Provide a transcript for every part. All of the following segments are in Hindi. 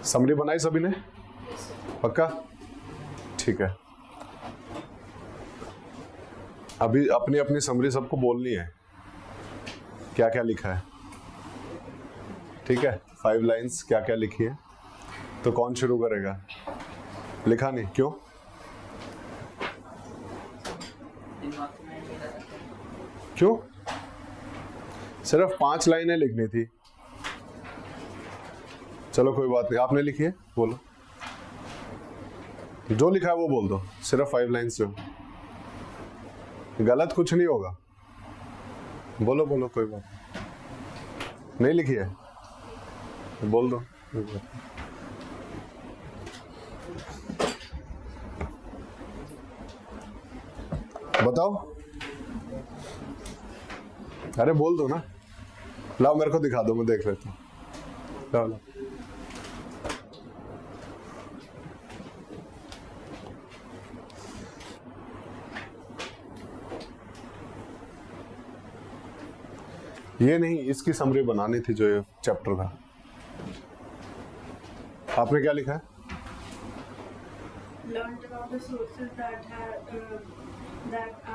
समरी बनाई सभी ने? पक्का? ठीक है, अभी अपनी अपनी समरी सबको बोलनी है, क्या क्या लिखा है। ठीक है, 5 लाइंस क्या क्या लिखी है। तो कौन शुरू करेगा? लिखा नहीं क्यों? क्यों? सिर्फ 5 लाइनें लिखनी थी। चलो कोई बात नहीं, आपने लिखी है, बोलो जो लिखा है वो बोल दो, सिर्फ 5 लाइन्स जो। गलत कुछ नहीं होगा, बोलो बोलो, कोई बात नहीं लिखी है बोल दो। बताओ, अरे बोल दो ना, लाओ मेरे को दिखा दो, मैं देख लेता हूँ। लाओ लाओ, ये नहीं, इसकी समरी बनानी थी जो ये चैप्टर था। आपने क्या लिखा है? Learned about the sources that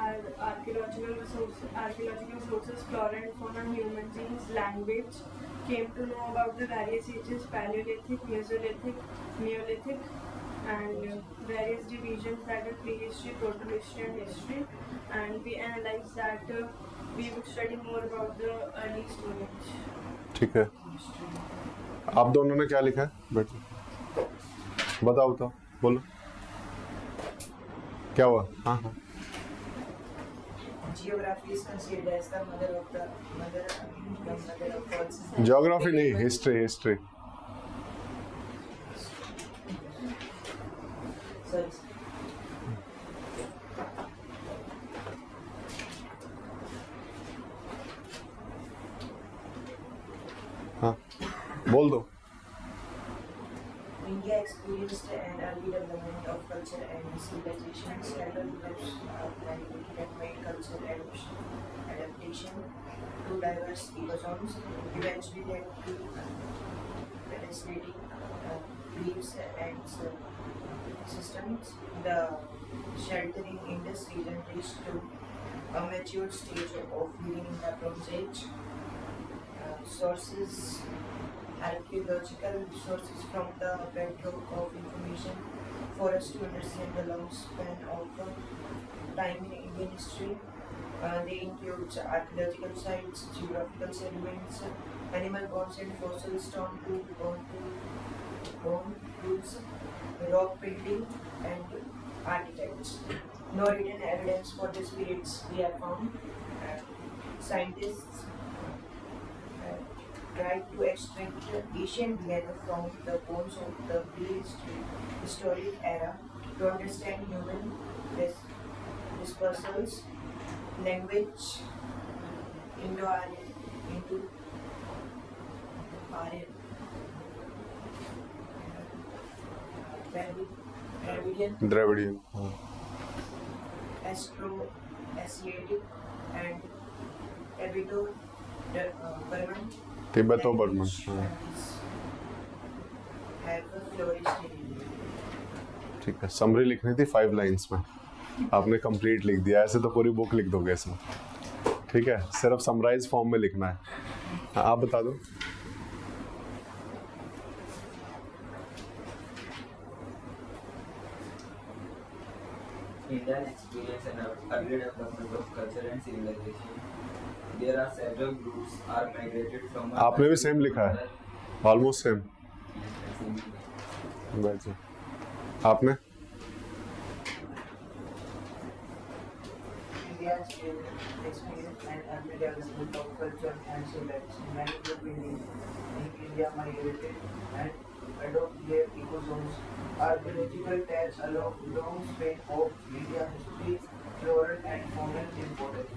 are archaeological sources, flora and fauna, human genes, language. Came to know about the various ages: Paleolithic, Mesolithic, Neolithic, and various divisions that are prehistory, proto-history, and history. And we analyzed that we would study more about the early Stone Age. ठीक है, आप दोनों ने क्या लिखा है? बैठो, बताओ तो, बोलो क्या हुआ? हाँ हाँ, ज्योग्राफी नहीं, हिस्ट्री हिस्ट्री। हाँ बोल दो। India experienced an early development of culture and civilization. Several groups that made cultural adaptation to diverse ecozones. Eventually led to fascinating beliefs and systems. The sheltering Indus region reached to a mature stage of living in the Bronze Age. Sources: archaeological sources from the bedrock of information for us to understand the long span of time in Indian history. They include archaeological sites, geographical sediments, animal bones and fossil stone tools, rock painting, and artifacts. No written evidence for these periods we have found. Scientists tried to extract Asian DNA from the bones of the prehistoric era to understand human dispersals, language, Indo-Aryan, Dravidian, Astro-Asiatic, and Tibeto-Burman. तिब्बतो-बर्मन। ठीक है, समरी लिखनी थी 5 लाइंस में, आपने कंप्लीट लिख दिया। ऐसे तो पूरी बुक लिख दोगे इसमें। ठीक है, सिर्फ समराइज फॉर्म में लिखना है। आप बता दो। Indian experience and early development of culture and civilization. There are several groups are migrated from. आपने भी सेम लिखा है, ऑलमोस्ट सेम। बैठिए, आपने? India's experience and early development of culture and civilization. Many people in India migrated and adopt their ecozones. Archaeological tags along long span of India history, floral and faunal important.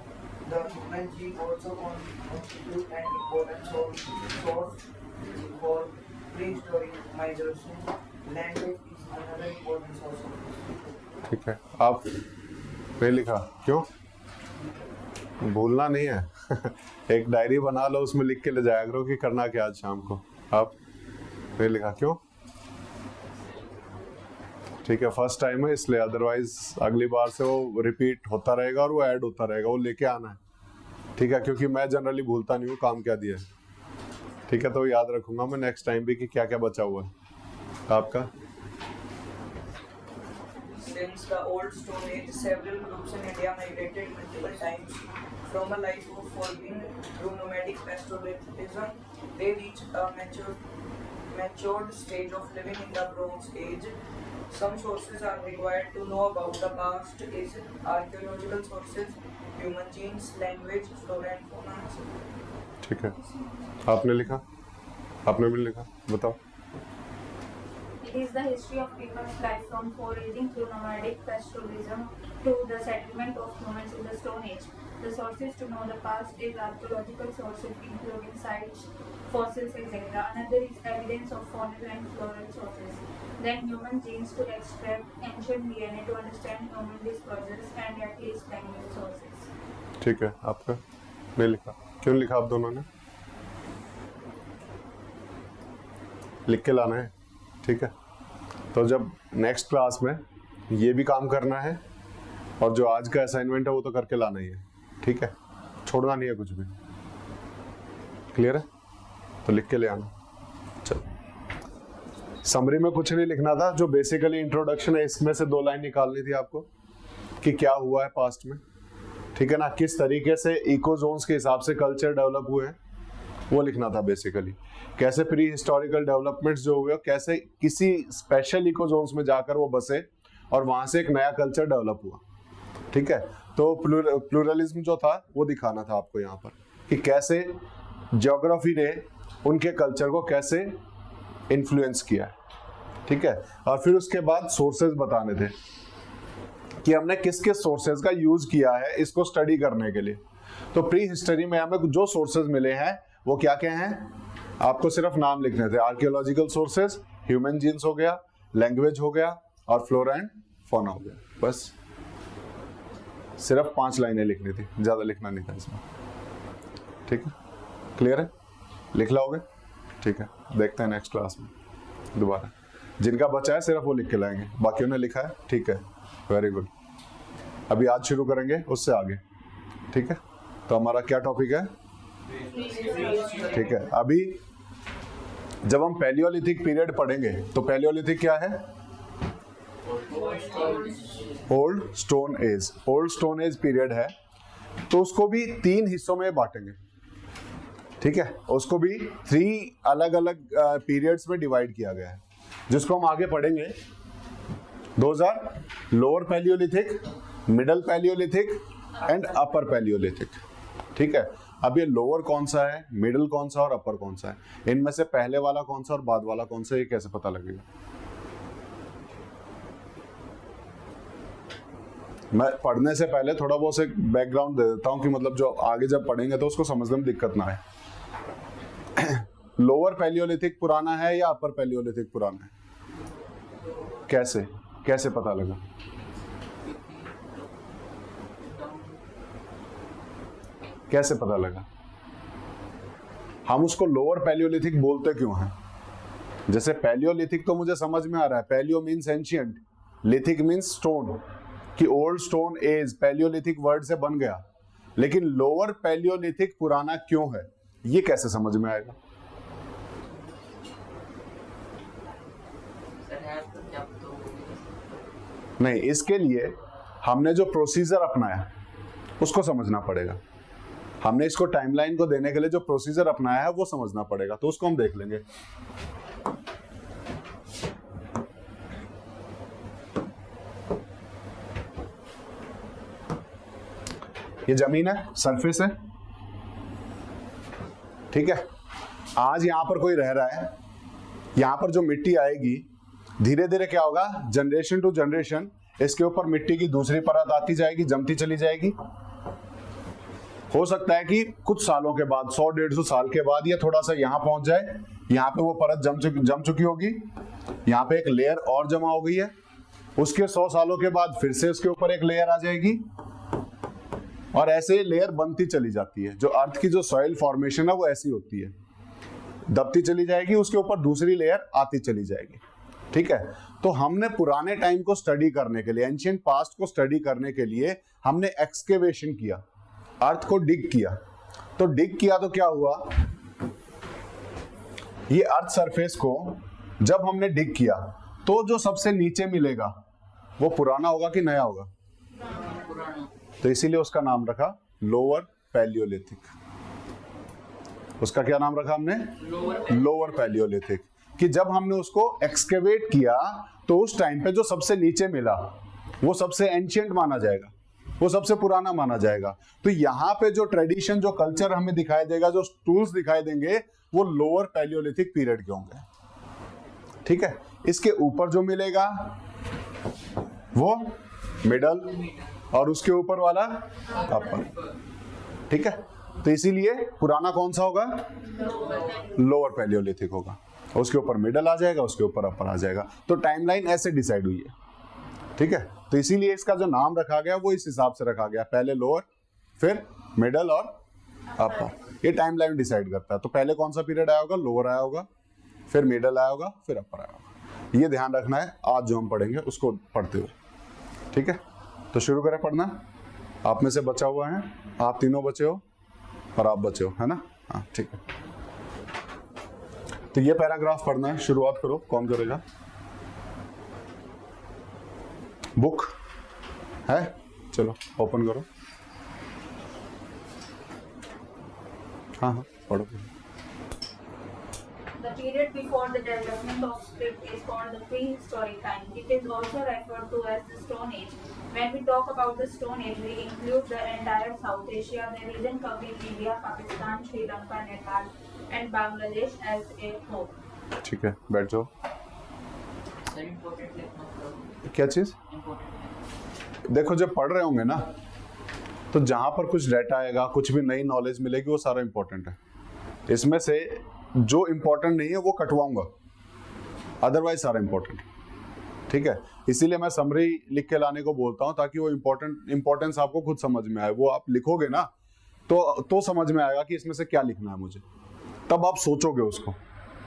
The human gene also constitute an important source for prehistoric migration. Language is another important source of history. ठीक है, आप नहीं लिखा क्यों? भूलना नहीं है। एक डायरी बना लो, उसमें लिख के ले जाया करो कि करना क्या आज शाम को। आप नहीं लिखा क्यों? ठीक है, फर्स्ट टाइम है इसलिए, अदरवाइज अगली बार से वो रिपीट होता रहेगा और वो ऐड होता रहेगा, वो लेके आना है। ठीक है, क्योंकि मैं जनरली भूलता नहीं हूँ काम क्या दिया है। ठीक है, तो याद रखूंगा मैं नेक्स्ट टाइम भी कि क्या क्या बचा हुआ है आपका। Since the old Stone Age, several groups in India migrated multiple times from a life of following through nomadic pastoralism. They reached a matured stage of living in the Bronze Age. Some sources are required to know about the past is archaeological sources, human genes, language, flora and fauna. ठीक है, आपने लिखा, आपने भी लिखा, बताओ। It is the history of people's life from foraging through nomadic pastoralism to the settlement of humans in the Stone Age. The sources to know the past is archaeological sources including sites, fossils, etc. Another is evidence of faunal and floral sources. Then human genes to extract ancient DNA to understand human discourses and at least language sources. ठीक है, आपका नहीं लिखा, क्यों लिखा आप दोनों ने? लिख के लाना है। ठीक है, तो जब नेक्स्ट क्लास में ये भी काम करना है और जो आज का असाइनमेंट है वो तो करके लाना ही है। ठीक है, छोड़ना नहीं है कुछ भी। क्लियर है? तो लिख के ले आना। चलो, समरी में कुछ नहीं लिखना था, जो बेसिकली इंट्रोडक्शन है इसमें से 2 लाइन निकालनी थी आपको कि क्या हुआ है पास्ट में। ठीक है ना, किस तरीके से इकोजोन्स के हिसाब से कल्चर डेवलप हुए हैं वो लिखना था बेसिकली। कैसे प्री हिस्टोरिकल डेवलपमेंट्स जो हुए, कैसे किसी स्पेशल इकोजोन्स में जाकर वो बसे और वहां से एक नया कल्चर डेवलप हुआ। ठीक है, तो प्लूरलिज्म जो था वो दिखाना था आपको यहाँ पर कि कैसे ज्योग्राफी ने उनके कल्चर को कैसे इन्फ्लुएंस किया है। ठीक है, और फिर उसके बाद सोर्सेज बताने थे कि हमने किस किस सोर्सेज का यूज किया है इसको स्टडी करने के लिए। तो प्री हिस्टरी में हमें जो सोर्सेज मिले हैं वो क्या क्या हैं, आपको सिर्फ नाम लिखने थे। आर्कियोलॉजिकल सोर्सेज, ह्यूमन जीन्स हो गया, लैंग्वेज हो गया और फ्लोरा एंड फौना हो गया। बस सिर्फ 5 लाइनें लिखनी थी, ज्यादा लिखना नहीं था इसमें। ठीक है, क्लियर है? लिख लाओगे? ठीक है, देखते हैं नेक्स्ट क्लास में दोबारा। जिनका बचा है सिर्फ वो लिख के लाएंगे, बाकियों ने लिखा है। ठीक है, वेरी गुड। अभी आज शुरू करेंगे उससे आगे। ठीक है, तो हमारा क्या टॉपिक है? ठीक है, अभी जब हम पैलियोलिथिक पीरियड पढ़ेंगे तो पैलियोलिथिक क्या है? Old stone as. Old stone as period है, तो उसको भी 3 हिस्सों में बांटेंगे। ठीक है, उसको भी 3 अलग अलग पीरियड्स में डिवाइड किया गया है, जिसको हम आगे पढ़ेंगे। Those are lower palaeolithic, middle palaeolithic and upper palaeolithic. ठीक है, अब ये लोअर कौन सा है, मिडिल कौन सा और अपर कौन सा है, इनमें से पहले वाला कौन सा और बाद वाला कौन सा, ये कैसे पता लगेगा? मैं पढ़ने से पहले थोड़ा बहुत एक बैकग्राउंड दे देता हूं कि मतलब जो आगे जब पढ़ेंगे तो उसको समझने में दिक्कत ना आए। लोअर पैलियोलिथिक पुराना है या अपर पैलियोलिथिक पुराना है? कैसे कैसे पता लगा? कैसे पता लगा? हम उसको लोअर पैलियोलिथिक बोलते क्यों हैं? जैसे पैलियोलिथिक तो मुझे समझ में आ रहा है, palaeo means ancient, lithic means stone, कि old stone age palaeolithic word से बन गया। लेकिन लोअर पैलियोलिथिक पुराना क्यों है, ये कैसे समझ में आएगा? नहीं, इसके लिए हमने जो प्रोसीजर अपनाया उसको समझना पड़ेगा। हमने इसको टाइमलाइन को देने के लिए जो प्रोसीजर अपनाया है वो समझना पड़ेगा, तो उसको हम देख लेंगे। ये जमीन है, सरफेस है। ठीक है, आज यहां पर कोई रह रहा है, यहां पर जो मिट्टी आएगी धीरे धीरे क्या होगा, जनरेशन टू जनरेशन इसके ऊपर मिट्टी की दूसरी परत आती जाएगी, जमती चली जाएगी। हो सकता है कि कुछ सालों के बाद, 100-150 साल के बाद ये थोड़ा सा यहाँ पहुंच जाए, यहाँ पे वो परत जम चुकी होगी, यहाँ पे एक लेयर और जमा हो गई है, उसके 100 सालों के बाद फिर से उसके ऊपर एक लेयर आ जाएगी और ऐसे लेयर बनती चली जाती है। जो अर्थ की जो सॉइल फॉर्मेशन है वो ऐसी होती है, दबती चली जाएगी, उसके ऊपर दूसरी लेयर आती चली जाएगी। ठीक है। तो हमने पुराने टाइम को स्टडी करने के लिए, एंशिएंट पास्ट को स्टडी करने के लिए हमने एक्सकेवेशन किया, अर्थ को डिग किया। तो डिग किया तो क्या हुआ, ये अर्थ सरफेस को जब हमने डिग किया तो जो सबसे नीचे मिलेगा वो पुराना होगा कि नया होगा? तो इसीलिए उसका नाम रखा लोअर पैलियोलिथिक। उसका क्या नाम रखा हमने? Lower Palaeolithic. कि जब हमने उसको एक्सकेवेट किया तो उस टाइम पे जो सबसे नीचे मिला वो सबसे एंशिएंट माना जाएगा, वो सबसे पुराना माना जाएगा। तो यहाँ पे जो ट्रेडिशन, जो कल्चर हमें दिखाई देगा, जो टूल्स दिखाई देंगे, वो लोअर पैलियोलिथिक पीरियड के होंगे। ठीक है। इसके ऊपर जो मिलेगा वो मिडल और उसके ऊपर वाला अपर। ठीक है। तो इसीलिए पुराना कौन सा होगा? लोअर पैलियोलिथिक होगा। उसके ऊपर मिडल आ जाएगा, उसके ऊपर अपर आ जाएगा। तो टाइमलाइन ऐसे डिसाइड हुई है। ठीक है। तो इसीलिए इसका जो नाम रखा गया वो इस हिसाब से रखा गया, पहले लोअर, फिर मिडल और अपर। ये टाइमलाइन डिसाइड करता है। तो पहले कौन सा पीरियड आया होगा? लोअर आया होगा, फिर मिडल आया होगा, फिर अपर आया होगा। ये ध्यान रखना है आज जो हम पढ़ेंगे उसको पढ़ते हुए। ठीक है। तो शुरू करें पढ़ना। आप में से बचा हुआ है, आप तीनों बचे हो और आप बचे हो, है ना? हाँ ठीक है। तो ये पैराग्राफ पढ़ना है। शुरुआत करो। कौन करेगा? बुक है? चलो ओपन करो। हाँ हाँ पढ़ो। The period before the development of script is called the prehistoric time. It is also referred to as the Stone Age. When we talk about the Stone Age, we include the entire South Asia, the region covering India, Pakistan, Sri Lanka, Nepal, and Bangladesh as a whole. ठीक है, बैठ जाओ। क्या चीज? देखो जब पढ़ रहे होंगे ना तो जहां पर कुछ डाटा आएगा, कुछ भी नई नॉलेज मिलेगी, वो सारा इंपॉर्टेंट है। इसमें से जो इंपॉर्टेंट नहीं है वो कटवाऊंगा, अदरवाइज सारा इंपॉर्टेंट। ठीक है। इसीलिए मैं समरी लिख के लाने को बोलता हूं ताकि वो इंपॉर्टेंस आपको खुद समझ में आए। वो आप लिखोगे ना तो समझ में आएगा कि इसमें से क्या लिखना है मुझे। तब आप सोचोगे उसको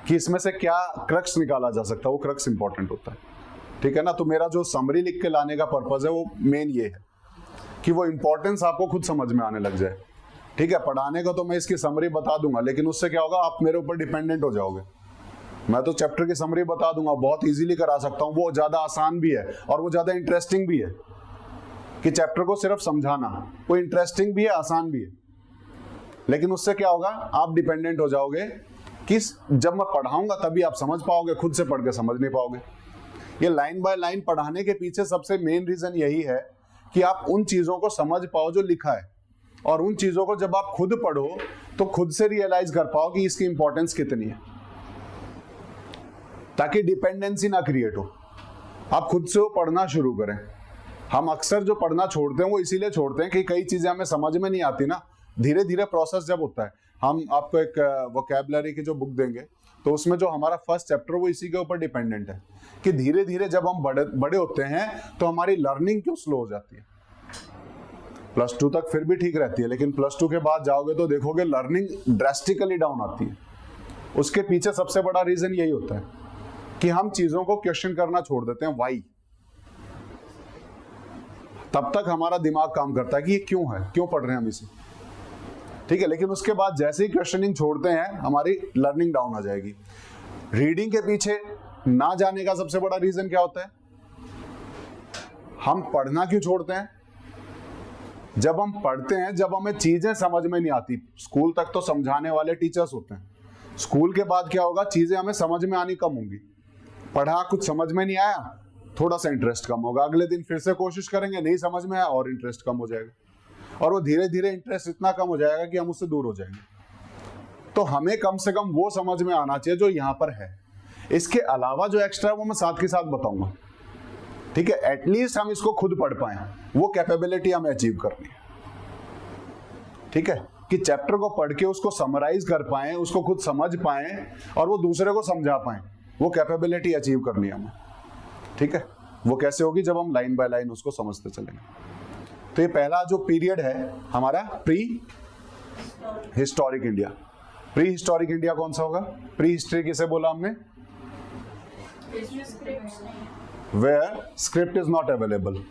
कि इसमें से क्या क्रक्स निकाला जा सकता है। वो क्रक्स इंपॉर्टेंट होता है। ठीक है ना। तो मेरा जो समरी लिख के लाने का पर्पज है वो मेन ये है कि वो इंपॉर्टेंस आपको खुद समझ में आने लग जाए। ठीक है। पढ़ाने का तो मैं इसकी समरी बता दूंगा, लेकिन उससे क्या होगा, आप मेरे ऊपर डिपेंडेंट हो जाओगे। मैं तो चैप्टर की समरी बता दूंगा, बहुत इजीली करा सकता हूँ। वो ज्यादा आसान भी है और वो ज्यादा इंटरेस्टिंग भी है कि चैप्टर को सिर्फ समझाना, वो इंटरेस्टिंग भी है, आसान भी है। लेकिन उससे क्या होगा, आप डिपेंडेंट हो जाओगे कि जब मैं पढ़ाऊंगा तभी आप समझ पाओगे, खुद से पढ़ के समझ नहीं पाओगे। ये लाइन बाय लाइन पढ़ाने के पीछे सबसे मेन रीजन यही है कि आप उन चीजों को समझ पाओ जो लिखा है, और उन चीजों को जब आप खुद पढ़ो तो खुद से रियलाइज कर पाओ कि इसकी इंपॉर्टेंस कितनी है, ताकि डिपेंडेंसी ना क्रिएट हो। आप खुद से वो पढ़ना शुरू करें। हम अक्सर जो पढ़ना छोड़ते हैं वो इसीलिए छोड़ते हैं कि कई चीजें हमें समझ में नहीं आती ना। धीरे धीरे प्रोसेस जब होता है, हम आपको एक वोकैबुलरी की जो बुक देंगे तो उसमें जो हमारा फर्स्ट चैप्टर वो इसी के ऊपर डिपेंडेंट है कि धीरे धीरे जब हम बड़े होते हैं तो हमारी लर्निंग क्यों स्लो हो जाती है। +2 तक फिर भी ठीक रहती है, लेकिन +2 के बाद जाओगे तो देखोगे लर्निंग ड्रास्टिकली डाउन आती है। उसके पीछे सबसे बड़ा रीजन यही होता है कि हम चीजों को क्वेश्चन करना छोड़ देते हैं। वाई? तब तक हमारा दिमाग काम करता है कि ये क्यों है, क्यों पढ़ रहे हैं हम इसे। ठीक है। लेकिन उसके बाद जैसे ही क्वेश्चनिंग छोड़ते हैं हमारी लर्निंग डाउन आ जाएगी। रीडिंग के पीछे ना जाने का सबसे बड़ा रीजन क्या होता है? हम पढ़ना क्यों छोड़ते हैं? जब हम पढ़ते हैं, जब हमें चीजें समझ में नहीं आती। स्कूल तक तो समझाने वाले टीचर्स होते हैं, स्कूल के बाद क्या होगा, चीजें हमें समझ में आनी कम होंगी। पढ़ा, कुछ समझ में नहीं आया, थोड़ा सा इंटरेस्ट कम होगा। अगले दिन फिर से कोशिश करेंगे, नहीं समझ में आया और इंटरेस्ट कम हो जाएगा, और वो धीरे धीरे इंटरेस्ट इतना कम हो जाएगा कि हम उससे दूर हो जाएंगे। तो हमें कम से कम वो समझ में आना चाहिए जो यहाँ पर है। इसके अलावा जो एक्स्ट्रा वो मैं साथ के साथ बताऊंगा। ठीक है। एटलीस्ट हम इसको खुद पढ़ पाए, वो कैपेबिलिटी हमें अचीव करनी है। ठीक है। कि चैप्टर को पढ़ के उसको समराइज कर पाए, उसको खुद समझ पाए और वो दूसरे को समझा पाए, वो कैपेबिलिटी अचीव करनी है हमें। ठीक है। वो कैसे होगी? जब हम लाइन बाय लाइन उसको समझते चलेंगे। तो ये पहला जो पीरियड है हमारा pre historic India. Pre historic India कौन सा होगा? प्री हिस्ट्री किसे बोला हमने? इसमें स्क्रिप्ट्स नहीं है। Where script is not available.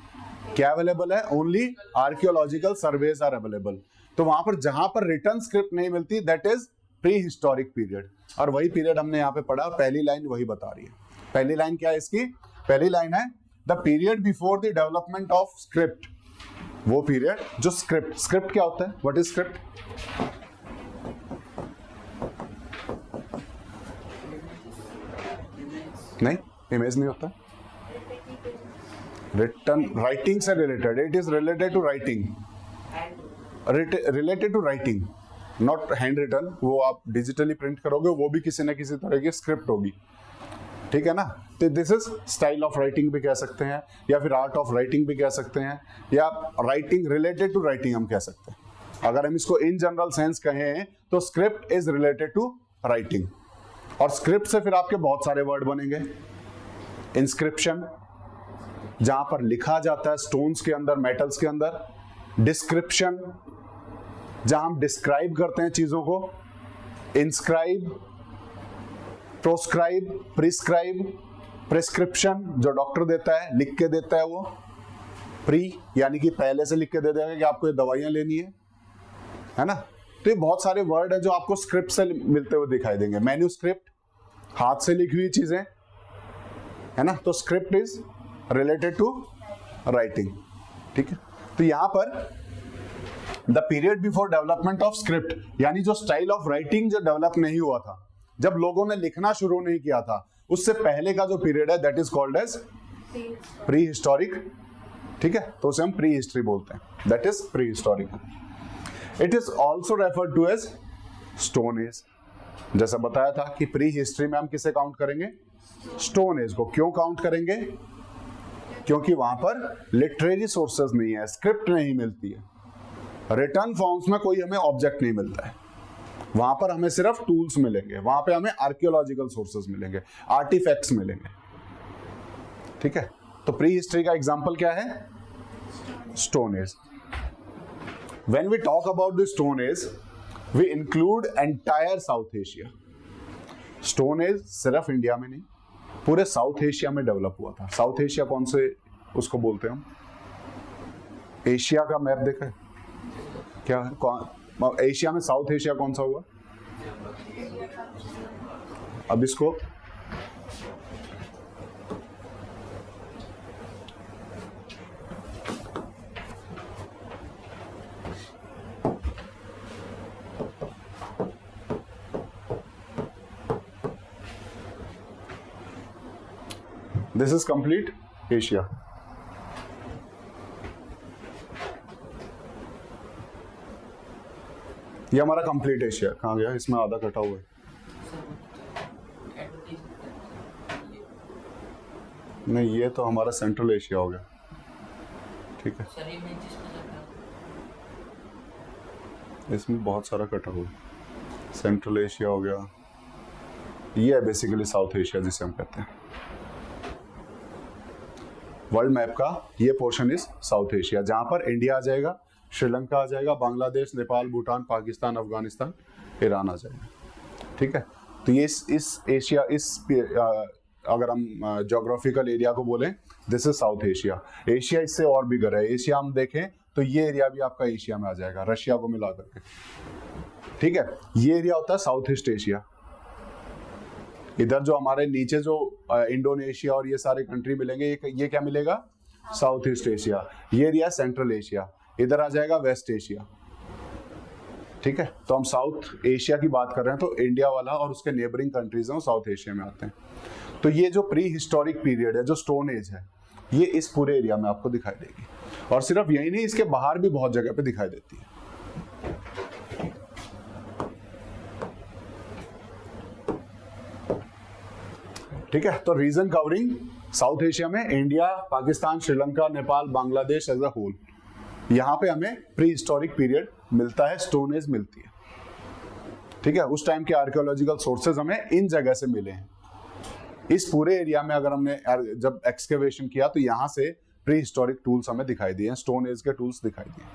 क्या अवेलेबल है? Only archaeological surveys are available. तो वहां पर जहां पर रिटर्न स्क्रिप्ट नहीं मिलती, that is prehistoric period. और वही पीरियड हमने यहाँ पे पढ़ा, पहली लाइन वही बता रही है। पहली लाइन क्या है इसकी? पहली लाइन है the period before the development of script. वो पीरियड जो स्क्रिप्ट क्या होता है? What is script? नहीं, इमेज नहीं होता। रिटर्न राइटिंग से related, it is related to writing, related to writing, not handwritten. वो आप डिजिटली प्रिंट करोगे, वो भी किसी न किसी तरह की स्क्रिप्ट होगी, ठीक है ना। तो this is style of writing भी कह सकते हैं, या फिर आर्ट ऑफ राइटिंग भी कह सकते हैं, या राइटिंग रिलेटेड टू राइटिंग हम कह सकते हैं। अगर हम इसको इन जनरल सेंस कहें तो script is related to writing. और स्क्रिप्ट से फिर आपके बहुत सारे वर्ड बनेंगे। इंस्क्रिप्शन, जहां पर लिखा जाता है स्टोन्स के अंदर, मेटल्स के अंदर। डिस्क्रिप्शन, जहां हम डिस्क्राइब करते हैं चीजों को। इंस्क्राइब, प्रोस्क्राइब, प्रिस्क्राइब, प्रिस्क्रिप्शन जो डॉक्टर देता है, लिख के देता है वो। प्री यानी कि पहले से लिख के दे देगा कि आपको ये दवाइयां लेनी है ना। तो ये बहुत सारे वर्ड है जो आपको स्क्रिप्ट से मिलते हुए दिखाई देंगे। मैन्यूस्क्रिप्ट, हाथ से लिखी हुई चीजें, है ना। तो script is related to writing, ठीक है। तो यहां पर the period before development of script, यानी जो स्टाइल ऑफ राइटिंग जो डेवलप नहीं हुआ था, जब लोगों ने लिखना शुरू नहीं किया था, उससे पहले का जो पीरियड है, that is called as prehistoric, ठीक है। तो उसे हम प्री हिस्ट्री बोलते हैं, that is prehistoric. It is also referred to as stone age. जैसा बताया था कि प्री हिस्ट्री में हम किसे काउंट करेंगे? स्टोन एज को। क्यों काउंट करेंगे? क्योंकि वहां पर लिटरेरी सोर्सेज नहीं है, स्क्रिप्ट नहीं मिलती है, रिटर्न फॉर्म्स में कोई हमें ऑब्जेक्ट नहीं मिलता है। वहां पर हमें सिर्फ टूल्स मिलेंगे, वहां पे हमें आर्कियोलॉजिकल सोर्सेज मिलेंगे, आर्टिफैक्ट्स मिलेंगे, ठीक है। तो प्री हिस्ट्री का एग्जांपल क्या है? Stone age. When we talk about the stone age, we include entire South Asia. Stone age सिर्फ इंडिया में नहीं, पूरे साउथ एशिया में डेवलप हुआ था। साउथ एशिया कौन से उसको बोलते हैं हम? एशिया का मैप देखा है क्या है? एशिया में साउथ एशिया कौन सा हुआ? अब इसको दिस इज कंप्लीट एशिया। ये हमारा कंप्लीट एशिया। कहाँ गया? इसमें आधा कटा हुआ है। नहीं, ये तो हमारा सेंट्रल एशिया हो गया, ठीक है। इसमें बहुत सारा कटा हुआ है। सेंट्रल एशिया हो गया, ये है बेसिकली साउथ एशिया जिसे हम कहते हैं। वर्ल्ड मैप का ये पोर्शन इज साउथ एशिया, जहां पर इंडिया आ जाएगा, श्रीलंका आ जाएगा, बांग्लादेश, नेपाल, भूटान, पाकिस्तान, अफगानिस्तान, ईरान आ जाएगा, ठीक है। तो ये इस एशिया, अगर हम ज्योग्राफिकल एरिया को बोलें, this is south Asia. Asia इससे और बिगर है। एशिया हम देखें तो ये एरिया भी आपका एशिया में आ जाएगा, रशिया को मिला करके, ठीक है। ये एरिया होता है साउथ ईस्ट एशिया। इधर जो हमारे नीचे जो इंडोनेशिया और ये सारे कंट्री मिलेंगे, ये क्या मिलेगा? South east Asia. ये एरिया सेंट्रल एशिया, इधर आ जाएगा वेस्ट एशिया, ठीक है। तो हम साउथ एशिया की बात कर रहे हैं, तो इंडिया वाला और उसके नेबरिंग कंट्रीज हैं वो साउथ एशिया में आते हैं। तो ये जो प्री हिस्टोरिक पीरियड है, जो स्टोन एज है, ये इस पूरे एरिया में आपको दिखाई देगी। और सिर्फ यही नहीं, इसके बाहर भी बहुत जगह पे दिखाई देती है। ठीक है। तो रीजन कवरिंग साउथ एशिया में India, Pakistan, Sri Lanka, Nepal, Bangladesh as a whole, यहाँ पे हमें प्री हिस्टोरिक पीरियड मिलता है, स्टोन एज मिलती है, ठीक है। उस टाइम के आर्कियोलॉजिकल सोर्सेज हमें इन जगह से मिले हैं। इस पूरे एरिया में अगर हमने जब एक्सकेवेशन किया तो यहाँ से प्री हिस्टोरिक टूल्स हमें दिखाई दिए हैं, स्टोन एज के टूल्स दिखाई दिए,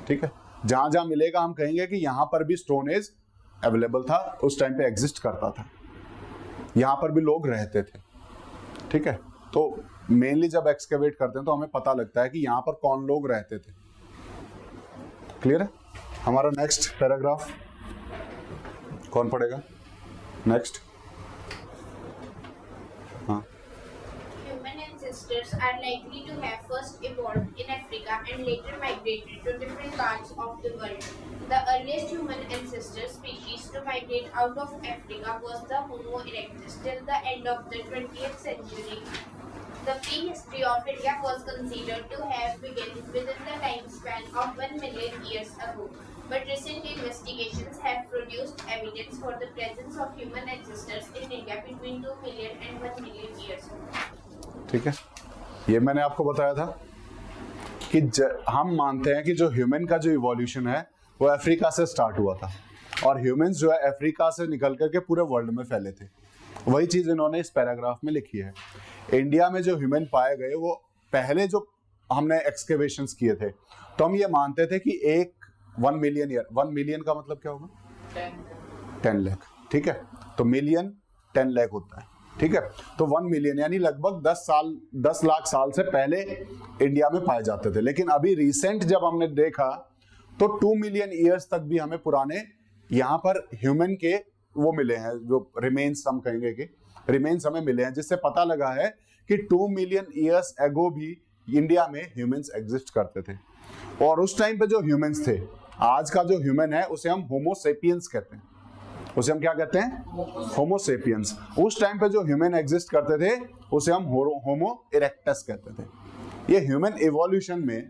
ठीक है। जहां जहां मिलेगा हम कहेंगे कि यहाँ पर भी स्टोन एज अवेलेबल था, उस टाइम पे एग्जिस्ट करता था, यहाँ पर भी लोग रहते थे, ठीक है, तो मेनली जब एक्सकेवेट करते हैं तो हमें पता लगता है कि यहाँ पर कौन लोग रहते थे। क्लियर है? हमारा नेक्स्ट पैराग्राफ कौन पढ़ेगा? नेक्स्ट। हाँ, Human ancestors are likely to have first evolved in Africa and later migrated to different parts of the world. The earliest human ancestor species to migrate out of Africa was the Homo erectus. Till the end of the 20th century, the prehistory of India was considered to have begun within the time span of 1 million years ago. But recent investigations have produced evidence for the presence of human ancestors in India between 2 million and 1 million years ago. ठीक है, ये मैंने आपको बताया था कि हम मानते हैं कि जो ह्यूमन का जो इवोल्यूशन है वो अफ्रीका से स्टार्ट हुआ था और ह्यूमंस जो है अफ्रीका से निकल करके पूरे वर्ल्ड में फैले थे। वही चीज इन्होंने इस पैराग्राफ में लिखी है। इंडिया में जो ह्यूमन पाए गए वो पहले जो हमने एक्सकेवेशंस किए थे तो हम ये मानते थे कि 1 मिलियन ईयर, 1 मिलियन का मतलब क्या होगा? 10 लाख। ठीक है, तो मिलियन 10 लाख होता है। ठीक है, तो 1 मिलियन यानी लगभग 10 लाख साल से पहले इंडिया में पाए जाते थे। लेकिन अभी रिसेंट जब हमने देखा तो 2 मिलियन ईयर्स तक भी हमें पुराने यहाँ पर ह्यूमन के वो मिले हैं, जो रिमेन्स हम कहेंगे कि रिमेन्स हमें मिले हैं, जिससे पता लगा है कि 2 मिलियन ईयर्स एगो भी इंडिया में ह्यूमंस एग्जिस्ट करते थे। और उस टाइम पे जो ह्यूमंस थे, आज का जो ह्यूमन है उसे हम होमो सेपियंस कहते हैं। उसे हम क्या कहते हैं? होमो सेपियंस। उस टाइम पे जो ह्यूमन एग्जिस्ट करते थे उसे हम होमो इरेक्टस कहते थे। ये ह्यूमन इवोल्यूशन में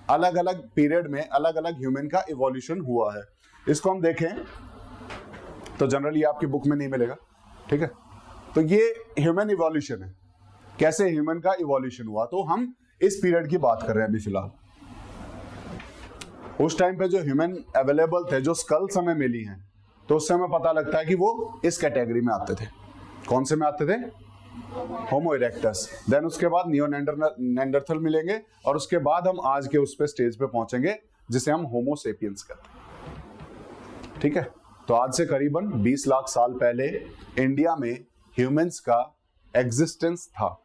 अलग अलग पीरियड में अलग अलग ह्यूमन का इवोल्यूशन हुआ है। इसको हम देखें तो जनरली आपकी बुक में नहीं मिलेगा। ठीक है, तो ये ह्यूमन इवोल्यूशन है, कैसे ह्यूमन का इवोल्यूशन हुआ। तो हम इस पीरियड की बात कर रहे हैं अभी फिलहाल। उस टाइम पे जो ह्यूमन अवेलेबल थे, जो स्कल्स हमें मिली हैं, तो उससे हमें पता लगता है कि वो इस कैटेगरी में आते थे। कौन से में आते थे? होमो इरेक्टस। देन उसके बाद नियो नेंडरथल मिलेंगे और उसके बाद हम आज के उस पे स्टेज पे पहुंचेंगे जिसे हम होमो सेपियंस कहते हैं। ठीक है, तो आज से करीबन 20 लाख साल पहले इंडिया में ह्यूमंस का एग्जिस्टेंस था।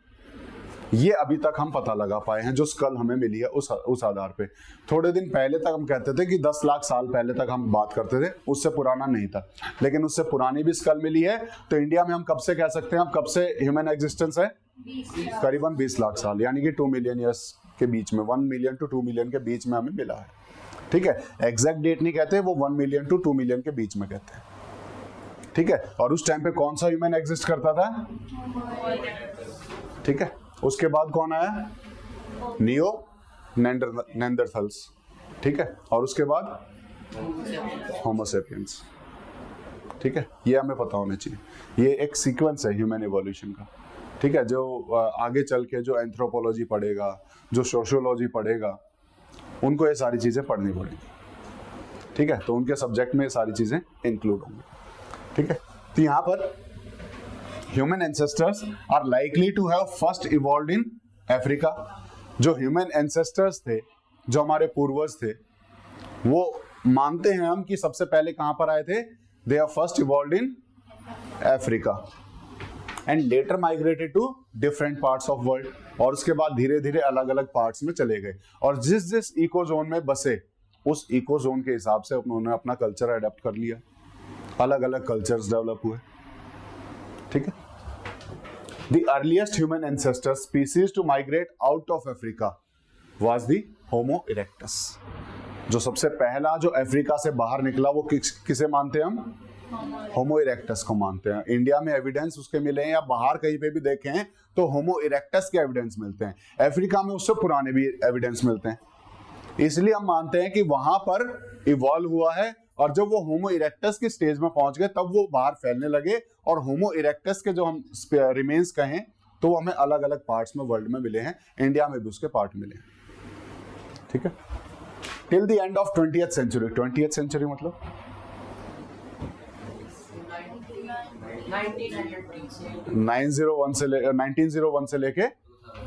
ये अभी तक हम पता लगा पाए हैं, जो स्कल हमें मिली है उस आधार पे। थोड़े दिन पहले तक हम कहते थे कि 10 लाख साल पहले तक हम बात करते थे, उससे पुराना नहीं था। लेकिन उससे पुरानी भी स्कल मिली है, तो इंडिया में हम कब से कह सकते हैं, हम कब से ह्यूमन एग्जिस्टेंस है? करीबन 20 लाख साल, यानी कि 2 मिलियन ईयर्स के बीच में, 1 मिलियन टू 2 मिलियन के बीच में हमें मिला है। ठीक है, एग्जैक्ट डेट नहीं कहते, वो 1 मिलियन टू 2 मिलियन के बीच में कहते हैं। ठीक है, और उस टाइम पे कौन सा ह्यूमन एग्जिस्ट करता था? ठीक है, उसके बाद कौन आया? नियो नेंडरथल्स। ठीक है, और उसके बाद होमो सेपियंस। ठीक है, ये हमें पता होना चाहिए। ये एक सीक्वेंस है ह्यूमन इवोल्यूशन का। ठीक है, जो आगे चल के जो एंथ्रोपोलॉजी पढ़ेगा, जो सोशियोलॉजी पढ़ेगा, उनको ये सारी चीजें पढ़नी पड़ेगी। ठीक है, तो उनके सब्जेक्ट में ये सारी चीजें इंक्लूड होंगी। ठीक है, तो यहाँ पर human ancestors are likely to have first evolved in Africa. जो ह्यूमन एंसेस्टर्स थे, जो हमारे पूर्वज थे, वो मानते हैं हम कि सबसे पहले कहां पर आए थे? They are first evolved in Africa and later migrated to different parts of world. और उसके बाद धीरे धीरे अलग अलग पार्ट्स में चले गए, और जिस जिस इकोजोन में बसे उस इकोजोन के हिसाब से उन्होंने अपना कल्चर अडेप्ट कर लिया। अलग अलग कल्चर्स डेवलप हुए। ठीक है, The earliest human ancestor species to migrate out of Africa was the Homo erectus. जो सबसे पहला जो अफ्रीका से बाहर निकला वो किसे मानते हैं हम? होमो इरेक्टस को मानते हैं। इंडिया में एविडेंस उसके मिले हैं या बाहर कहीं पे भी देखें तो होमो इरेक्टस के एविडेंस मिलते हैं। अफ्रीका में उससे पुराने भी एविडेंस मिलते हैं, इसलिए हम मानते हैं कि वहां पर इवॉल्व हुआ है। और जब वो होमो इरेक्टस की स्टेज में पहुंच गए तब वो बाहर फैलने लगे, और होमो इरेक्टस के जो हम रिमेन्स कहें तो वो हमें अलग अलग पार्ट्स में वर्ल्ड में मिले हैं। इंडिया में भी उसके पार्ट मिले हैं। ठीक है, till the end of 20th century. 20th century मतलब 1901 से लेके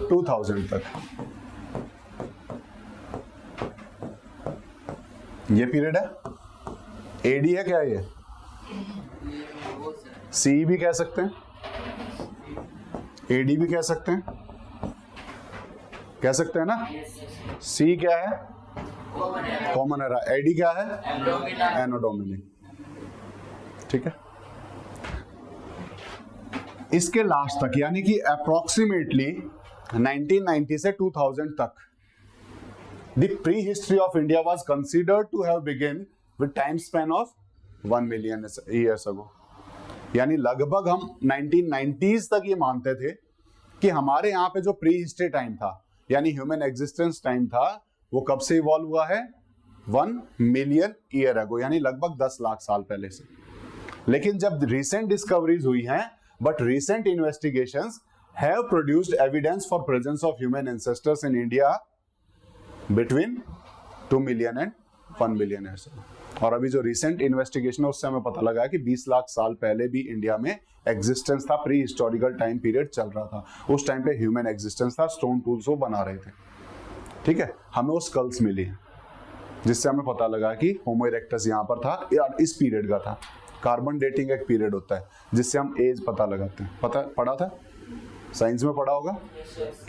2000 तक ये पीरियड है। एडी है क्या? ये सी भी कह सकते हैं। AD भी कह सकते हैं, कह सकते हैं ना। C क्या है, कॉमन एरा। AD क्या है, एनोडोमिनी। ठीक है, इसके लास्ट तक यानी कि अप्रोक्सीमेटली 1990 से 2000 तक the prehistory of India was considered to have begin with time span of 1 million years ago. यानी लगभग हम 1990s तक ये मानते थे कि हमारे यहाँ पे जो प्री हिस्ट्री टाइम था यानी ह्यूमन एग्जिस्टेंस टाइम था वो कब से इवॉल्व हुआ है, 1 मिलियन ईयर अगो, यानी लगभग 10 लाख साल पहले से। लेकिन जब रिसेंट डिस्कवरीज हुई हैं, but recent investigations have produced evidence for presence of human ancestors in India between 2 million and 1 million years अगो। और अभी जो रिसेंट इन्वेस्टिगेशन है उससे हमें पता लगा कि 20 लाख साल पहले भी इंडिया में एग्जिस्टेंस था, प्री हिस्टोरिकल टाइम पीरियड चल रहा था। उस टाइम पे ह्यूमन एग्जिस्टेंस था, स्टोन टूल्स वो बना रहे थे। ठीक है, हमें वो स्कल्स मिली हैं जिससे हमें पता लगा कि होमो इरेक्टस यहाँ पर था या इस पीरियड का था। कार्बन डेटिंग एक पीरियड होता है जिससे हम एज पता लगाते हैं। पढ़ा था, साइंस में पढ़ा होगा।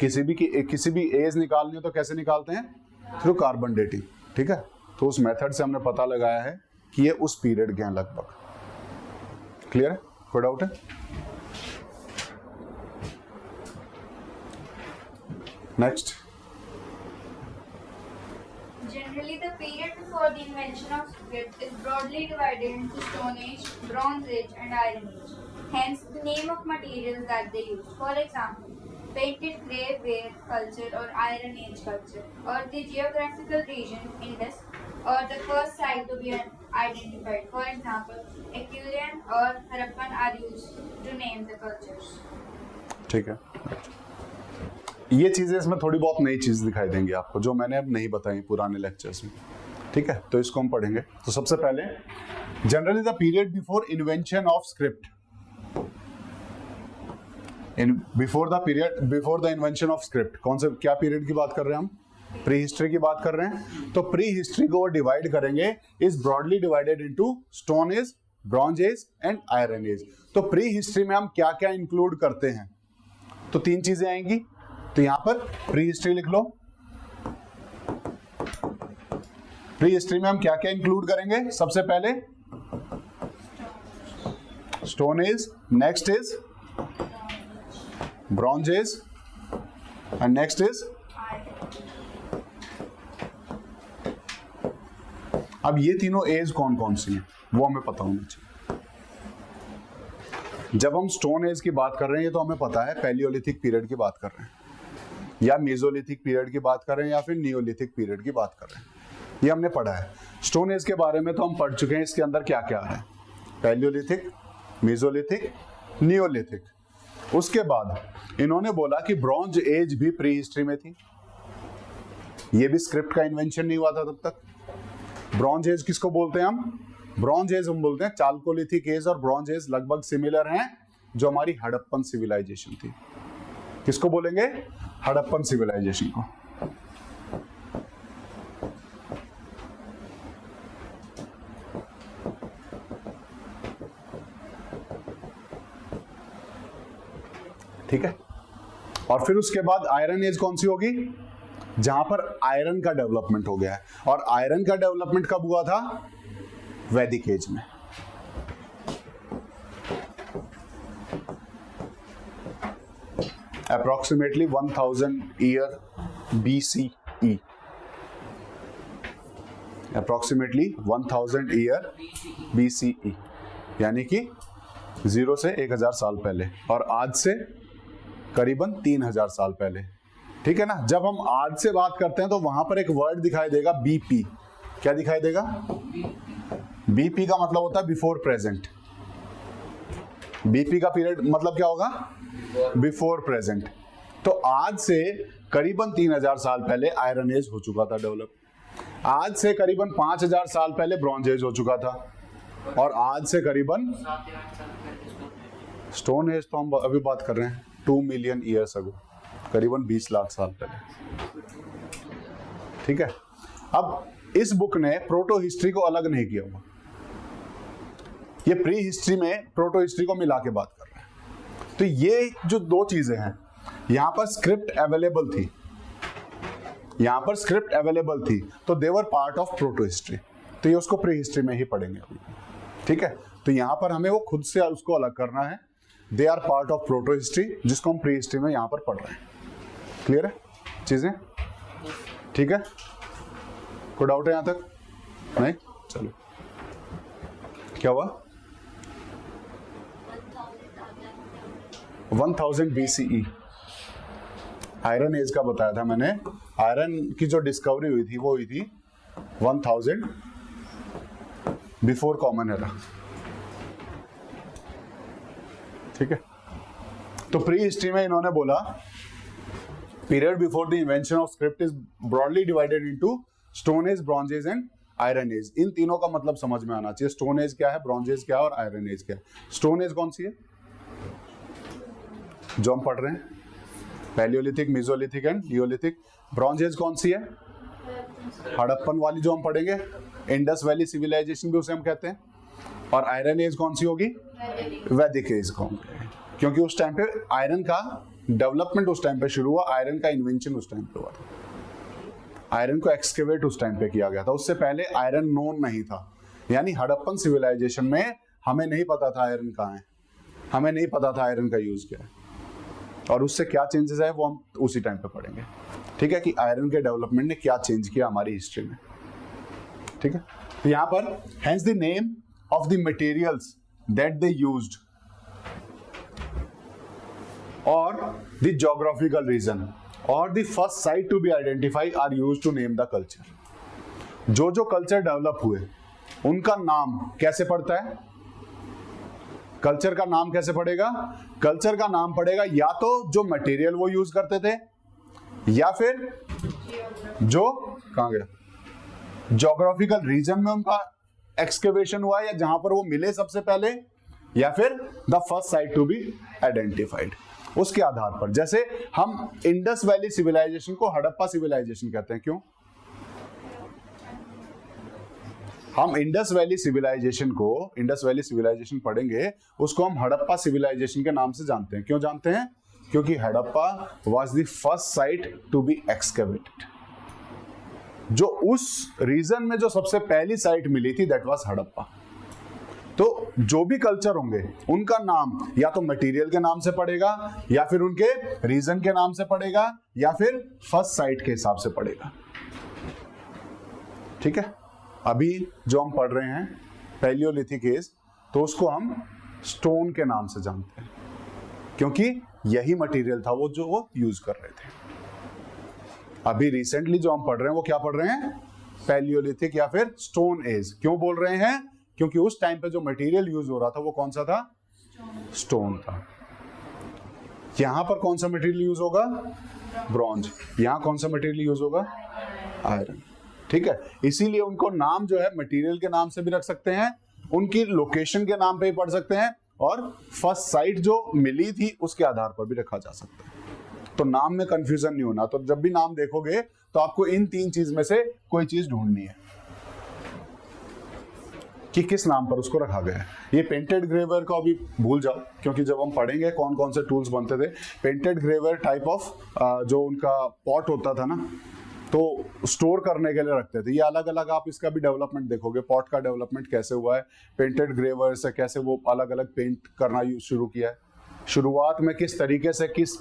किसी भी एज निकालनी हो तो कैसे निकालते हैं, थ्रू कार्बन डेटिंग। ठीक है, तो उस मेथड से हमने पता लगाया है कि ये उस पीरियड के हैं लगभग। क्लियर है, कोई डाउट है? Next, Generally, the period before the invention of script is broadly divided into Stone Age, Bronze Age, and Iron Age. Hence, the name of materials that they used. For example, painted clay ware culture or Iron Age culture, or the geographical region Indus, or the first site to be identified. For example, Equestrian or Harappan are used to name the cultures. ठीक है, ये चीजें इसमें थोड़ी बहुत नई चीज दिखाई देंगी आपको जो मैंने अब नहीं बताई पुराने लेक्चर्स में। ठीक है, तो इसको हम पढ़ेंगे। तो सबसे पहले generally the period before invention of script, before the invention of script, कौन से क्या पीरियड की बात कर रहे हैं हम, प्री हिस्ट्री की बात कर रहे हैं। तो प्री हिस्ट्री को डिवाइड करेंगे, is broadly divided into stone age, bronze age and iron age. तो प्री हिस्ट्री में हम क्या क्या इंक्लूड करते हैं, तो 3 चीजें आएंगी। तो यहां पर प्री हिस्ट्री लिख लो। प्री हिस्ट्री में हम क्या क्या इंक्लूड करेंगे, सबसे पहले stone age, next is bronze age and next is. अब ये तीनों एज कौन कौन सी हैं वो हमें पता होना चाहिए। जब हम स्टोन एज की बात कर रहे हैं तो हमें पता है पैलियोलिथिक पीरियड की बात कर रहे हैं, या मेसोलिथिक पीरियड की बात कर रहे हैं, या फिर नियोलिथिक पीरियड की बात कर रहे हैं। ये हमने पढ़ा है। स्टोन एज के बारे में तो हम पढ़ चुके हैं, इसके अंदर क्या क्या है, पैलियोलिथिक, मेसोलिथिक, नियोलिथिक। उसके बाद इन्होंने बोला कि ब्रॉन्ज एज भी प्री हिस्ट्री में थी। ये भी स्क्रिप्ट का इन्वेंशन नहीं हुआ था तब तक। ब्रॉन्ज एज किसको बोलते हैं हम, ब्रॉन्ज एज हम बोलते हैं, चाल्कोलिथिक एज और ब्रॉन्ज एज लगभग सिमिलर हैं, जो हमारी हड़प्पन सिविलाइजेशन थी। किसको बोलेंगे, हड़प्पन सिविलाइजेशन को। ठीक है, और फिर उसके बाद आयरन एज कौन सी होगी, जहां पर आयरन का डेवलपमेंट हो गया है। और आयरन का डेवलपमेंट कब हुआ था, वैदिक एज में। approximately 1000 year BCE, approximately 1000 year BCE, यानी कि 0 से 1000 साल पहले, और आज से करीबन 3000 साल पहले। ठीक है ना। जब हम आज से बात करते हैं तो वहां पर एक वर्ड दिखाई देगा BP। क्या दिखाई देगा, BP का मतलब होता है बिफोर प्रेजेंट। BP का पीरियड मतलब क्या होगा, बिफोर प्रेजेंट। तो आज से करीबन 3000 साल पहले आयरन एज हो चुका था डेवलप, आज से करीबन 5000 साल पहले ब्रॉन्ज एज हो चुका था, और आज से करीबन स्टोन एज तो हम अभी बात कर रहे हैं 2 मिलियन ईयर्स अगो, करीबन 20 लाख साल पहले। ठीक है। अब इस बुक ने प्रोटो हिस्ट्री को अलग नहीं किया हुआ, ये प्री हिस्ट्री में प्रोटो हिस्ट्री को मिला के बात कर रहे हैं। तो ये जो दो चीजें हैं, यहां पर स्क्रिप्ट अवेलेबल थी, यहां पर स्क्रिप्ट अवेलेबल थी, तो देवर पार्ट ऑफ प्रोटो हिस्ट्री। तो ये उसको प्री हिस्ट्री में ही पढ़ेंगे अभी, ठीक है। तो यहां पर हमें वो खुद से उसको अलग करना है, they are part of protohistory, जिसको हम प्री हिस्ट्री में यहां पर पढ़ रहे हैं। क्लियर है चीजें, ठीक है। कोई डाउट है यहां तक? नहीं, चलो। क्या हुआ? 1000 BCE आयरन एज का बताया था मैंने। आयरन की जो डिस्कवरी हुई थी वो हुई थी 1000 बिफोर कॉमन एरा, ठीक है। तो प्री हिस्ट्री में इन्होंने बोला period before the invention of script is broadly divided into stone age, bronze age and iron age. इन तीनों का मतलब समझ में आना चाहिए, स्टोन एज क्या है, ब्रॉन्ज एज क्या है और आयरन एज क्या है। स्टोन एज कौन सी है जो हम पढ़ रहे हैं? Palaeolithic, Mesolithic and Neolithic. Bronze age कौन सी है? हड़प्पन वाली जो हम पढ़ेंगे, इंडस वैली सिविलाइजेशन भी उसे हम कहते हैं। और आयरन एज कौन सी होगी? वैदिक एज को, क्योंकि उस टाइम पे आयरन का डेवलपमेंट उस टाइम पे शुरू हुआ, आयरन का इन्वेंशन उस टाइम पे हुआ था, आयरन को एक्सकेवेट उस टाइम पे किया गया था। उससे पहले आयरन नोन नहीं था, यानी हड़प्पन सिविलाइजेशन में हमें नहीं पता था आयरन कहाँ है, हमें नहीं पता था आयरन का यूज क्या है, और उससे क्या चेंजेस है वो हम उसी टाइम पे पढ़ेंगे, ठीक है, कि आयरन के डेवलपमेंट ने क्या चेंज किया हमारी हिस्ट्री में, ठीक है। तो यहाँ पर hence the name of the materials that they used और द ज्योग्राफिकल रीजन और the first site to be identify are used to name the culture. जो जो कल्चर डेवलप हुए उनका नाम कैसे पड़ता है? कल्चर का नाम कैसे पड़ेगा? कल्चर का नाम पड़ेगा या तो जो मटेरियल वो यूज करते थे, या फिर जो कहां गया ज्योग्राफिकल रीजन में उनका एक्सकेवेशन हुआ या जहां पर वो मिले सबसे पहले, या फिर the first site to be identified. उसके आधार पर, जैसे हम इंडस वैली सिविलाइजेशन को हड़प्पा सिविलाइजेशन कहते हैं, क्यों? हम इंडस वैली सिविलाइजेशन पढ़ेंगे, उसको हम हड़प्पा सिविलाइजेशन के नाम से जानते हैं। क्यों जानते हैं? क्योंकि Harappa was the first site to be excavated. जो उस रीजन में जो सबसे पहली साइट मिली थी दैट वाज हड़प्पा। तो जो भी कल्चर होंगे उनका नाम या तो मटेरियल के नाम से पड़ेगा, या फिर उनके रीजन के नाम से पड़ेगा, या फिर फर्स्ट साइट के हिसाब से पड़ेगा, ठीक है। अभी जो हम पढ़ रहे हैं पैलियोलिथिक एज, तो उसको हम स्टोन के नाम से जानते हैं, क्योंकि यही मटेरियल था वो जो वो यूज कर रहे थे। अभी रिसेंटली जो हम पढ़ रहे हैं वो क्या पढ़ रहे हैं? पैलियोलिथिक या फिर स्टोन एज। क्यों बोल रहे हैं? क्योंकि उस टाइम पे जो मटेरियल यूज हो रहा था वो कौन सा था? स्टोन था। यहां पर कौन सा मटेरियल यूज होगा? ब्रॉन्ज। यहां कौन सा मटेरियल यूज होगा? आयरन, ठीक है। इसीलिए उनको नाम जो है मटेरियल के नाम से भी रख सकते हैं, उनकी लोकेशन के नाम पे भी पढ़ सकते हैं, और फर्स्ट साइट जो मिली थी उसके आधार पर भी रखा जा सकता है। तो नाम में कंफ्यूजन नहीं होना। तो जब भी नाम देखोगे तो आपको इन तीन चीज में से कोई चीज ढूंढनी है कि किस नाम पर उसको रखा गया है। ये पेंटेड ग्रेवर को अभी भूल जाओ, क्योंकि जब हम पढ़ेंगे कौन कौन से टूल्स बनते थे। पेंटेड ग्रेवर टाइप ऑफ जो उनका पॉट होता था ना, तो स्टोर करने के लिए रखते थे। ये अलग अलग आप इसका भी डेवलपमेंट देखोगे, पॉट का डेवलपमेंट कैसे हुआ है, पेंटेड ग्रेवर से कैसे वो अलग अलग पेंट करना शुरू किया है, शुरुआत में किस तरीके से किस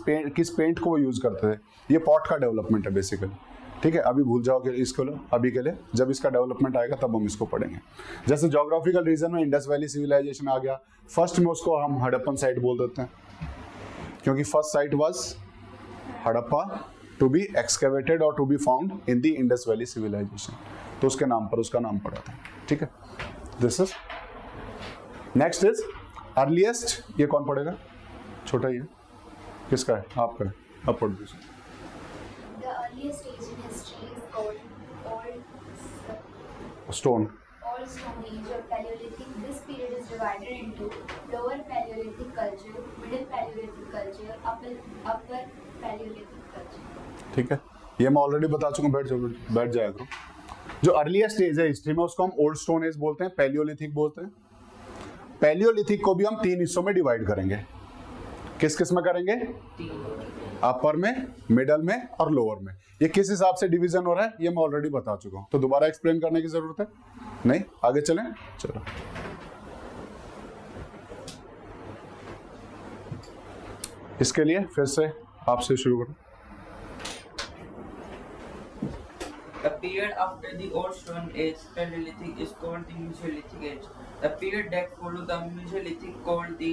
पेंट को वो यूज करते थे। ये पॉट का डेवलपमेंट है बेसिकली, ठीक है। अभी भूल जाओ कि इसको लो अभी के लिए, जब इसका डेवलपमेंट आएगा तब हम इसको पढ़ेंगे। जैसे ज्योग्राफिकल रीजन में इंडस वैली सिविलाइजेशन आ गया, फर्स्ट में उसको हम हड़प्पन साइट बोल देते हैं, क्योंकि first site was Harappa to be excavated और to be found in the Indus valley civilisation, तो उसके नाम पर उसका नाम पड़ा था, ठीक है। This is next is earliest. ये कौन पढ़ेगा? छोटा ही है, किसका है? आपका है, आप पढ़ दीजिए। The earliest age in history is called Stone. Old Stone Age or Paleolithic. This period is divided into Lower Paleolithic culture, Middle Paleolithic culture, Upper Paleolithic culture. ठीक है, ये मैं ऑलरेडी बता चुका हूँ, बैठ जाया करो। जो अर्लीस्ट एज है हिस्ट्री में उसको हम ओल्ड स्टोन एज बोलते हैं, पैलियोलिथिक बोलते हैं। पैलियोलिथिक को भी हम तीन हिस्सों में डिवाइड करेंगे। किस किस में करेंगे? अपर में, मिडल में और लोअर में। ये किस हिसाब से डिवीजन हो रहा है ये मैं ऑलरेडी बता चुका हूं, तो दोबारा एक्सप्लेन करने की जरूरत है नहीं। आगे चलें, चलो। इसके लिए फिर से आपसे शुरू करूं। The period after the Old Stone Age, Paleolithic, is called the Mesolithic Age. The period that followed the Mesolithic called the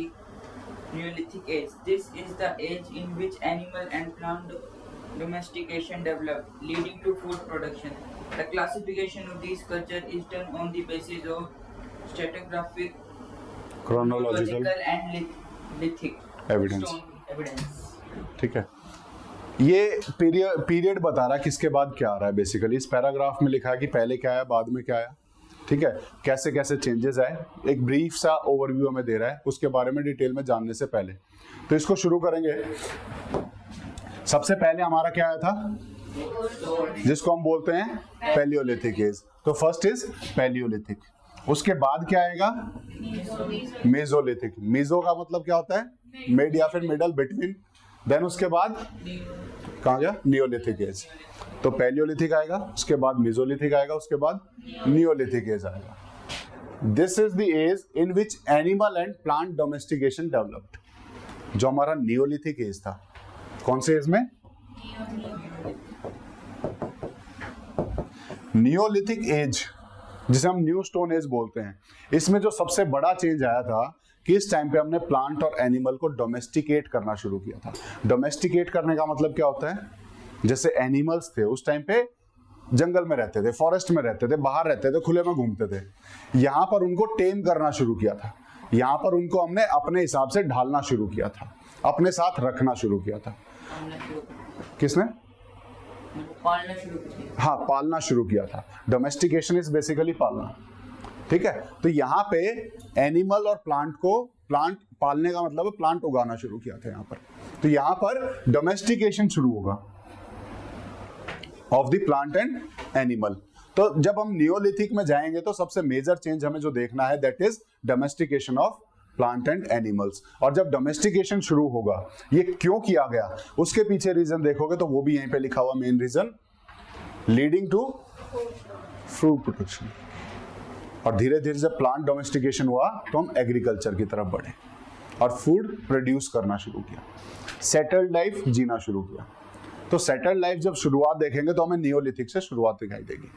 Neolithic Age. This is the age in which animal and plant domestication developed, leading to food production. The classification of these cultures is done on the basis of stratigraphic, Chronological and lithic evidence. stone evidence. ठीक है, ये पीरियड बता रहा है किसके बाद क्या आ रहा है। बेसिकली इस पैराग्राफ में लिखा है कि पहले क्या आया, बाद में क्या आया। ठीक है, कैसे कैसे चेंजेस आए, एक ब्रीफ सा ओवरव्यू हमें दे रहा है उसके बारे में डिटेल में जानने से पहले। तो इसको शुरू करेंगे। सबसे पहले हमारा क्या आया था, जिसको हम बोलते हैं पैलियोलिथिक एज। तो फर्स्ट इज पैलियोलिथिक, उसके बाद क्या आएगा, मेसोलिथिक। मेसो का मतलब क्या होता है, मिड या फिर मिडल, बिटवीन। देन उसके बाद कहाँ गया, नियोलिथिक एज। तो पैलियोलिथिक आएगा, उसके बाद मेसोलिथिक आएगा, उसके बाद नियोलिथिक एज आएगा। This is the age in which animal and plant domestication developed. जो हमारा नियोलिथिक एज था, कौन से एज में, नियोलिथिक एज, जिसे हम न्यू स्टोन एज बोलते हैं। इसमें जो सबसे बड़ा चेंज आया था कि इस टाइम पे हमने प्लांट और एनिमल को डोमेस्टिकेट करना शुरू किया था। डोमेस्टिकेट करने का मतलब क्या होता है, जैसे एनिमल्स थे उस टाइम पे जंगल में रहते थे, फॉरेस्ट में रहते थे, बाहर रहते थे, खुले में घूमते थे। यहाँ पर उनको टेम करना शुरू किया था, यहाँ पर उनको हमने अपने हिसाब से ढालना शुरू किया था, अपने साथ रखना शुरू किया था। किसने, पालना शुरू किया। हाँ, पालना शुरू किया था। डोमेस्टिकेशन इज बेसिकली पालना। ठीक है, तो यहाँ पे एनिमल और प्लांट को, प्लांट पालने का मतलब है प्लांट उगाना शुरू किया था यहाँ पर। तो यहाँ पर डोमेस्टिकेशन शुरू होगा of the plant and animal. तो जब हम नियोलिथिक में जाएंगे तो सबसे मेजर चेंज हमें जो देखना है that is domestication of plant and animals. और जब डोमेस्टिकेशन शुरू होगा, ये क्यों किया गया उसके पीछे रीजन देखोगे तो वो भी यहीं पे लिखा हुआ, main reason leading to food production. और धीरे धीरे जब प्लांट डोमेस्टिकेशन हुआ तो हम एग्रीकल्चर की तरफ बढ़े और फूड प्रोड्यूस करना शुरू किया, सेटल्ड लाइफ जीना शुरू किया। तो सेटल्ड लाइफ जब शुरुआत देखेंगे तो हमें नियोलिथिक से शुरुआत दिखाई देगी।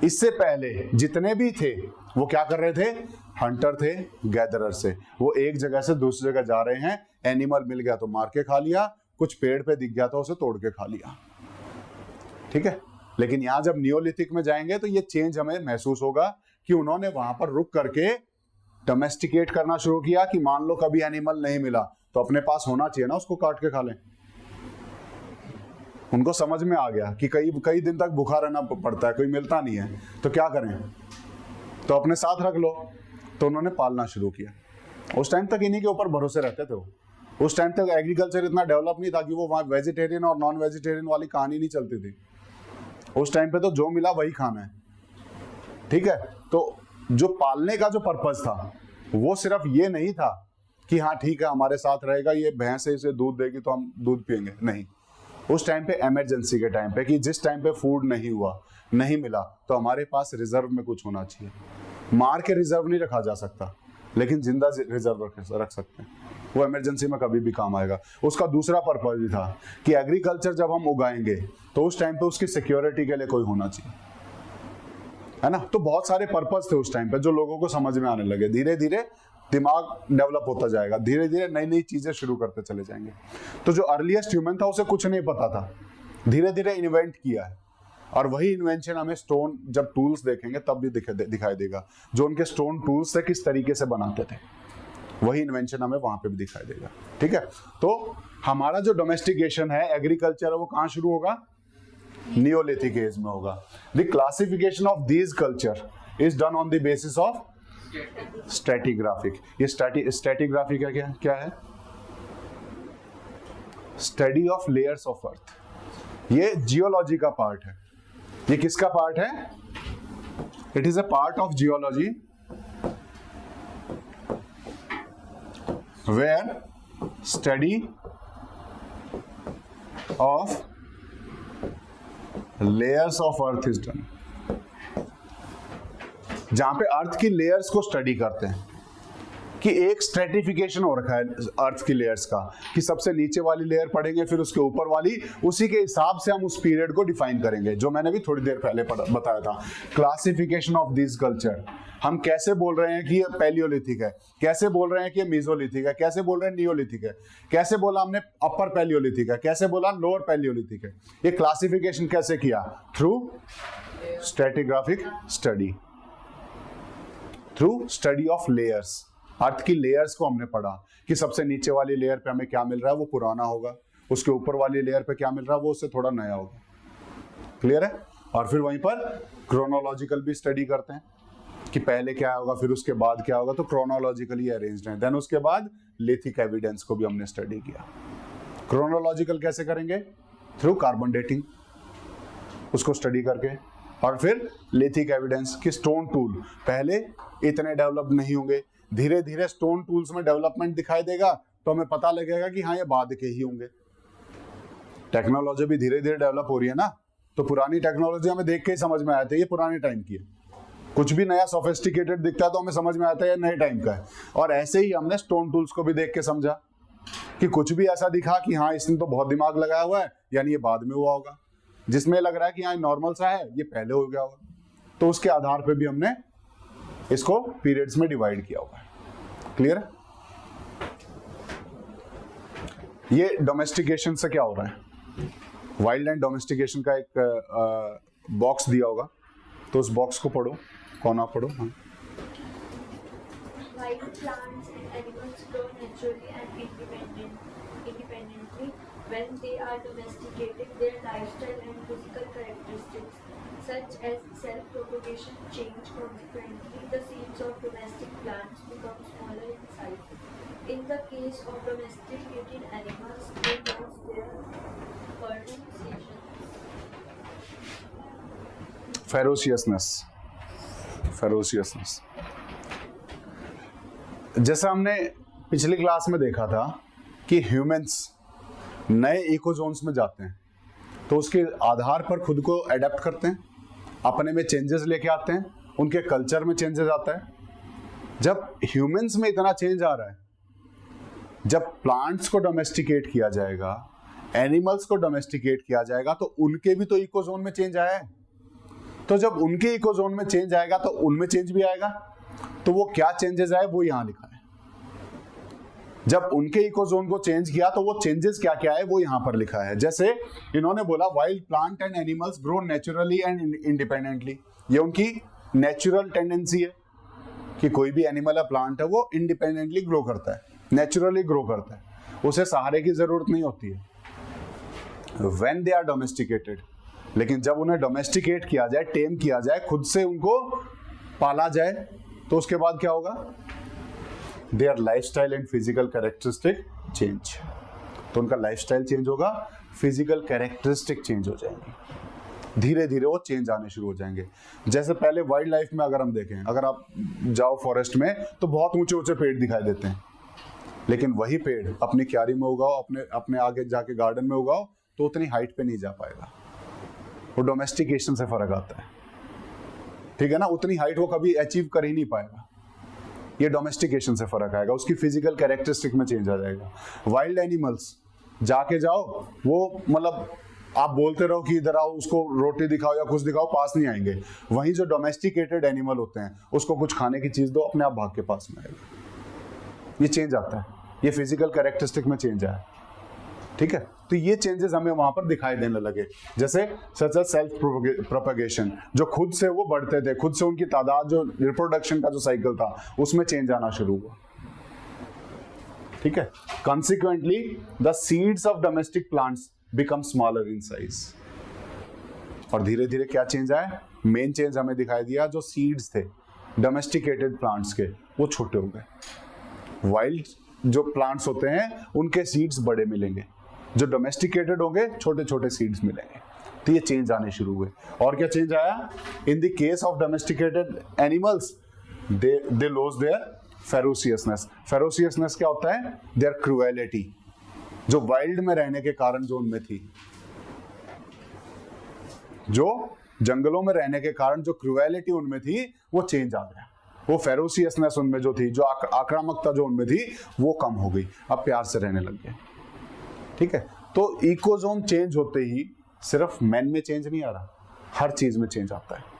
इससे पहले जितने भी थे वो क्या कर रहे थे, हंटर थे, गैदरर से। वो एक जगह से दूसरी जगह जा रहे हैं, एनिमल मिल गया तो मार के खा लिया, कुछ पेड़ पे दिख गया तो उसे तोड़ के खा लिया। ठीक है, लेकिन यहाँ जब नियोलिथिक में जाएंगे तो ये चेंज हमें महसूस होगा कि उन्होंने वहां पर रुक करके डोमेस्टिकेट करना शुरू किया कि मान लो कभी एनिमल नहीं मिला तो अपने पास होना चाहिए ना, उसको काट के खा लें। उनको समझ में आ गया कि कई दिन तक भूखा रहना पड़ता है, कोई मिलता नहीं है, तो क्या करें, तो अपने साथ रख लो। तो उन्होंने पालना शुरू किया। उस टाइम तक इन्हीं के ऊपर भरोसे रहते थे वो। उस टाइम तक एग्रीकल्चर इतना डेवलप नहीं था कि वो वहाँ वेजिटेरियन और नॉन वेजिटेरियन वाली कहानी नहीं चलती थी। उस टाइम पे तो जो मिला वही खाना है। ठीक है, तो जो पालने का जो पर्पज था वो सिर्फ ये नहीं था कि हाँ ठीक है हमारे साथ रहेगा, ये भैंस है इसे दूध देगी तो हम दूध पियेंगे, नहीं। उस टाइम पे इमरजेंसी के टाइम पे कि जिस टाइम पे फूड नहीं हुआ, नहीं मिला, तो हमारे पास रिजर्व में कुछ होना चाहिए। मार के रिजर्व नहीं रखा जा सकता, लेकिन जिंदा रिजर्व रख सकते हैं। वो इमरजेंसी में कभी भी काम आएगा। उसका दूसरा पर्पज भी था कि एग्रीकल्चर जब हम उगाएंगे तो उस टाइम पे उसकी सिक्योरिटी के लिए कोई होना चाहिए, है ना। तो बहुत सारे पर्पज थे उस टाइम पे जो लोगों को समझ में आने लगे। धीरे धीरे दिमाग डेवलप होता जाएगा, धीरे धीरे नई नई चीजें शुरू करते चले जाएंगे। तो जो अर्लीस्ट ह्यूमन था उसे कुछ नहीं पता था, धीरे धीरे इन्वेंट किया है। और वही इन्वेंशन हमें स्टोन जब टूल्स देखेंगे तब भी दिखाई देगा। जो उनके स्टोन टूल्स से किस तरीके से बनाते थे, वही इन्वेंशन हमें वहां पे भी दिखाई देगा। ठीक है, तो हमारा जो डोमेस्टिकेशन है, एग्रीकल्चर है, वो कहाँ शुरू होगा, नियोलिथिक एज में होगा। The classification of these culture is done on the basis of stratigraphic. ये स्ट्रेटिग्राफी का क्या है, study of layers of earth. ये जियोलॉजी का पार्ट है। ये किसका पार्ट है, it is a part of geology where study of layers of earth is done, जहां पे अर्थ की लेयर्स को स्टडी करते हैं कि एक स्ट्रेटिफिकेशन हो रखा है अर्थ की लेयर्स का, कि सबसे नीचे वाली लेयर पढ़ेंगे फिर उसके ऊपर वाली, उसी के हिसाब से हम उस पीरियड को डिफाइन करेंगे, जो मैंने भी थोड़ी देर पहले बताया था। क्लासिफिकेशन ऑफ दिस कल्चर, हम कैसे बोल रहे हैं कि ये पैलियोलिथिक है, कैसे बोल रहे हैं कि ये मीजोलिथिक है, कैसे बोल रहे हैं नियोलिथिक है, कैसे बोला हमने अपर पैलियोलिथिक है, कैसे बोला लोअर पैलियोलिथिक है, ये क्लासिफिकेशन कैसे किया? Through stratigraphic study, through study of layers. Earth की लेयर्स को हमने पढ़ा कि सबसे नीचे वाली लेयर पे हमें क्या मिल रहा है वो पुराना होगा, उसके ऊपर वाली लेयर पे क्या मिल रहा है वो उससे थोड़ा नया होगा। क्लियर है? और फिर वहीं पर क्रोनोलॉजिकल भी स्टडी करते हैं कि पहले क्या होगा फिर उसके बाद क्या होगा, तो क्रोनोलॉजिकली अरेंज्ड है। देन उसके बाद लिथिक एविडेंस को भी हमने स्टडी किया। क्रोनोलॉजिकल कैसे करेंगे? थ्रू कार्बन डेटिंग, उसको स्टडी करके, और फिर लिथिक एविडेंस कि स्टोन टूल पहले इतने डेवलप नहीं होंगे, धीरे धीरे स्टोन टूल्स में डेवलपमेंट दिखाई देगा तो हमें पता लगेगा कि हाँ ये बाद के ही होंगे। टेक्नोलॉजी भी धीरे धीरे डेवलप हो रही है ना, तो पुरानी टेक्नोलॉजी हमें देख के ही समझ में आती है ये पुराने टाइम की है। कुछ भी नया सोफिस्टिकेटेड दिखता है तो हमें समझ में आता है ये नए टाइम का है। और ऐसे ही हमने स्टोन टूल्स को भी देख के समझा कि कुछ भी ऐसा दिखा कि हाँ इसने तो बहुत दिमाग लगाया हुआ है, यानी ये बाद में हुआ होगा। जिसमें लग रहा है कि हाँ नॉर्मल सा है, ये पहले हो गया होगा। तो उसके आधार पे भी हमने इसको पीरियड्स में डिवाइड किया हुआ है। क्लियर है? ये डोमेस्टिकेशन से क्या हो रहा है? वाइल्ड एंड डोमेस्टिकेशन का एक बॉक्स दिया होगा, तो उस बॉक्स को पढ़ो। कौन आप पढ़ो? हाँ। Wild plants and animals grow naturally and independently. When they are domesticated, their lifestyle and physical characteristics, such as self-propagation, change. Consequently, the seeds of domestic plants become smaller in size. In the case of domesticated animals, they lose their ferociousness. जैसा हमने पिछली क्लास में देखा था कि ह्यूमंस नए इकोजोन्स में जाते हैं तो उसके आधार पर खुद को एडेप्ट करते हैं, अपने में चेंजेस लेके आते हैं, उनके कल्चर में चेंजेस आता है। जब ह्यूमंस में इतना चेंज आ रहा है, जब प्लांट्स को डोमेस्टिकेट किया जाएगा, एनिमल्स को डोमेस्टिकेट किया जाएगा, तो उनके भी तो इकोजोन में चेंज आया है। तो जब उनके इकोजोन में चेंज आएगा तो उनमें चेंज भी आएगा। तो वो क्या चेंजेस आए वो यहां लिखा है। जब उनके इकोजोन को चेंज किया तो वो चेंजेस क्या क्या है वो यहां पर लिखा है। जैसे इन्होंने बोला wild plant and animals grow naturally and independently. ये उनकी नेचुरल टेंडेंसी है कि कोई भी एनिमल या प्लांट है वो इंडिपेंडेंटली ग्रो करता है, नेचुरली ग्रो करता है, उसे सहारे की जरूरत नहीं होती है। व्हेन दे आर डोमेस्टिकेटेड, लेकिन जब उन्हें डोमेस्टिकेट किया जाए, टेम किया जाए, खुद से उनको पाला जाए, तो उसके बाद क्या होगा? There lifestyle and physical characteristic change. तो उनका लाइफस्टाइल चेंज होगा, फिजिकल कैरेक्टरिस्टिक चेंज हो जाएंगे, धीरे धीरे वो चेंज आने शुरू हो जाएंगे। जैसे पहले वाइल्ड लाइफ में अगर हम देखें, अगर आप जाओ फॉरेस्ट में तो बहुत ऊंचे ऊंचे पेड़ दिखाई देते हैं, लेकिन वही पेड़ अपनी क्यारी में उगाओ, अपने आगे जाके गार्डन में उगाओ तो उतनी हाइट पे नहीं जा पाएगा। वो डोमेस्टिकेशन से फर्क आता है, ठीक है ना? उतनी हाइट वो कभी अचीव कर ही नहीं पाएगा। ये डोमेस्टिकेशन से फर्क आएगा, उसकी फिजिकल कैरेक्टरिस्टिक में चेंज आ जाएगा। वाइल्ड एनिमल्स जाके जाओ, वो मतलब आप बोलते रहो कि इधर आओ, उसको रोटी दिखाओ या कुछ दिखाओ, पास नहीं आएंगे। वहीं जो डोमेस्टिकेटेड एनिमल होते हैं उसको कुछ खाने की चीज दो, अपने आप भाग के पास में आएगा। ये चेंज आता है, ये फिजिकल कैरेक्टरिस्टिक में चेंज आया, ठीक है? तो ये चेंजेस हमें वहां पर दिखाई देने लगे। जैसे सच एज सेल्फ प्रोपगेशन, जो खुद से वो बढ़ते थे, खुद से उनकी तादाद, जो रिप्रोडक्शन का जो साइकिल था उसमें चेंज आना शुरू हुआ, ठीक है? Consequently the seeds of domestic plants become smaller in size. और धीरे धीरे क्या चेंज आया? मेन चेंज हमें दिखाई दिया, जो सीड्स थे डोमेस्टिकेटेड प्लांट्स के वो छोटे हो गए। वाइल्ड जो प्लांट्स होते हैं उनके सीड्स बड़े मिलेंगे, जो डोमेस्टिकेटेड होंगे छोटे छोटे सीड्स मिलेंगे। तो ये चेंज आने शुरू हुए। और क्या चेंज आया? In the case of domesticated animals they loss their ferociousness. Ferociousness क्या होता है? देयर क्रूएलिटी, जो वाइल्ड में रहने के कारण जो उनमें थी, जो जंगलों में रहने के कारण जो क्रूएलिटी उनमें थी वो चेंज आ गया। वो फेरोसियसनेस उनमें जो थी, जो आक्रामकता जो उनमें थी वो कम हो गई, अब प्यार से रहने लग गए। ठीक है, तो इकोजोन चेंज होते ही सिर्फ मैन में चेंज नहीं आ रहा, हर चीज में चेंज आता है।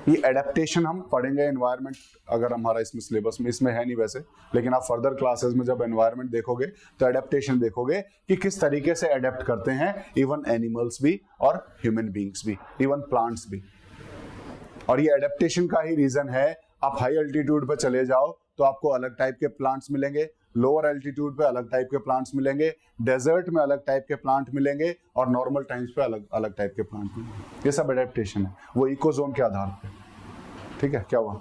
ये एडेप्टेशन हम पढ़ेंगे एनवायरनमेंट, अगर हमारा इसमें सिलेबस में, इसमें है नहीं वैसे, लेकिन आप फर्दर क्लासेस में जब एनवायरनमेंट देखोगे तो एडेप्टेशन देखोगे कि किस तरीके से एडेप्ट करते हैं इवन एनिमल्स भी और ह्यूमन बींग्स भी, इवन प्लांट्स भी। और ये एडेप्टेशन का ही रीजन है, आप हाई अल्टीट्यूड पर चले जाओ तो आपको अलग टाइप के प्लांट्स मिलेंगे, लोअर एल्टीट्यूड पे अलग टाइप के प्लांट्स मिलेंगे, डेजर्ट में अलग टाइप के प्लांट मिलेंगे और नॉर्मल टाइम्स पे अलग अलग टाइप के प्लांट मिलेंगे। ये सब एडेप्टेशन है, वो इकोजोन के आधार पे। ठीक है, क्या हुआ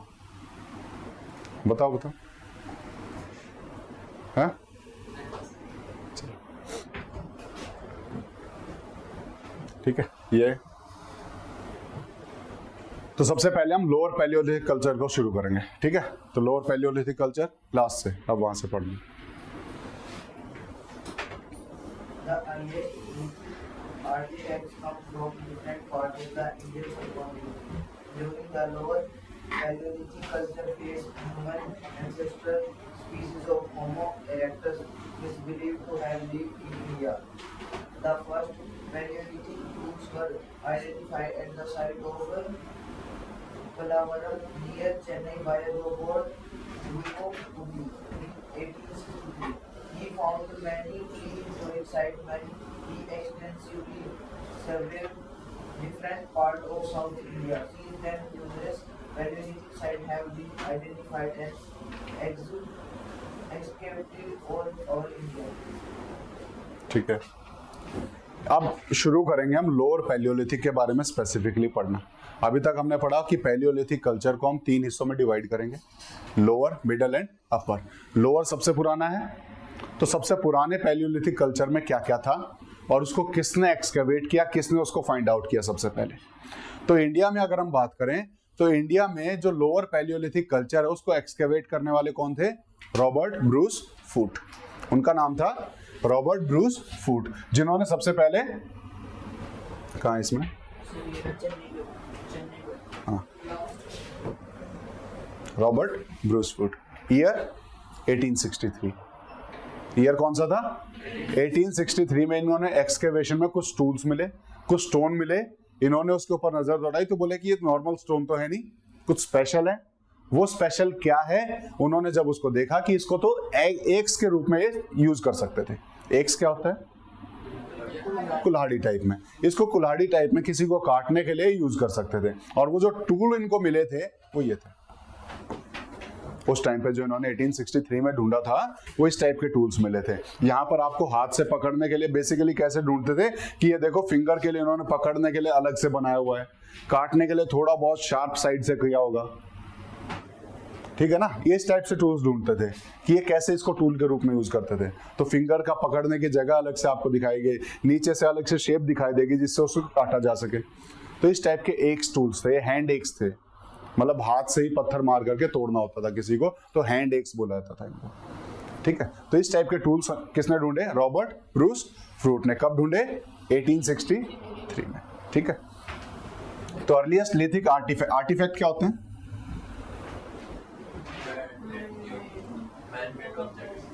बताओ बताओ। हाँ, ठीक है। ये तो सबसे पहले हम लोअर पैलियोलिथिक कल्चर को शुरू करेंगे। ठीक है, तो लोअर पैलियोलिथिक कल्चर लास्ट से, अब वहां से पढ़ना। The earliest artifacts come from different parts of the Indian subcontinent. During the lower Paleolithic culture phase, human ancestral species of Homo erectus is believed to have lived in India. The first Paleolithic tools were identified at the site of Palavaram near Chennai by Robert Duco in 1863. He found many prehistoric sites when he extensively surveyed different parts of South India. Since then, numerous Paleolithic sites have been identified and excavated all over India. ठीक है, अब शुरू करेंगे हम लोअर पैलियोलिथिक के बारे में स्पेसिफिकली पढ़ना। अभी तक हमने पढ़ा कि पैलियोलिथिक कल्चर को हम 3 हिस्सों में डिवाइड करेंगे, lower, middle and upper. Lower सबसे पुराना है, तो सबसे पुराने पैलियोलिथिक कल्चर में क्या क्या था और उसको किसने एक्सकेवेट किया, किसने उसको फाइंड आउट किया सबसे पहले। तो इंडिया में अगर हम बात करें तो इंडिया में जो लोअर पैलियोलिथिक कल्चर है उसको एक्सकेवेट करने वाले कौन थे? रॉबर्ट ब्रूस फूट, उनका नाम था रॉबर्ट ब्रूस फूट, जिन्होंने सबसे पहले, कहाँ इसमें, हाँ, Robert Bruce Foote, year 1863। Year कौन सा था? 1863 में इन्होंने एक्सकेवेशन में कुछ टूल्स मिले, कुछ स्टोन मिले, इन्होंने उसके ऊपर नजर दौड़ाई तो बोले कि ये नॉर्मल स्टोन तो है नहीं, कुछ स्पेशल है। वो स्पेशल क्या है, उन्होंने जब उसको देखा कि इसको तो एग्स के रूप में यूज कर सकते थे। एग्स क्या होता है? कुल्हाड़ी टाइप में, इसको कुल्हाड़ी टाइप में किसी को काटने के लिए यूज कर सकते थे। और वो जो टूल इनको मिले थे वो ये थे, उस टाइम पे जो इन्होंने 1863 में ढूंढा था वो इस टाइप के टूल्स मिले थे। यहाँ पर आपको हाथ से पकड़ने के लिए बेसिकली कैसे ढूंढते थे कि ये देखो, फिंगर के लिए इन्होंने पकड़ने के लिए अलग से बनाया हुआ है, काटने के लिए थोड़ा बहुत शार्प साइड से किया होगा, ठीक है ना। ये इस टाइप से टूल्स ढूंढते थे कि ये कैसे इसको टूल के रूप में यूज करते थे। तो फिंगर का पकड़ने की जगह अलग से आपको दिखाई गई, नीचे से अलग से शेप दिखाई देगी जिससे उसको काटा जा सके। तो इस टाइप के एक्स टूल्स थे, हैंड एक्स थे, मतलब हाथ से ही पत्थर मार करके तोड़ना होता था किसी को, तो हैंड एक्स बोला जाता था इनको। ठीक है, तो इस टाइप के टूल्स किसने ढूंढे? रॉबर्ट ब्रूस फूट ने। कब ढूंढे? 1863 में। ठीक है, तो अर्लीस्ट लिथिक आर्टिफैक्ट क्या होते हैं?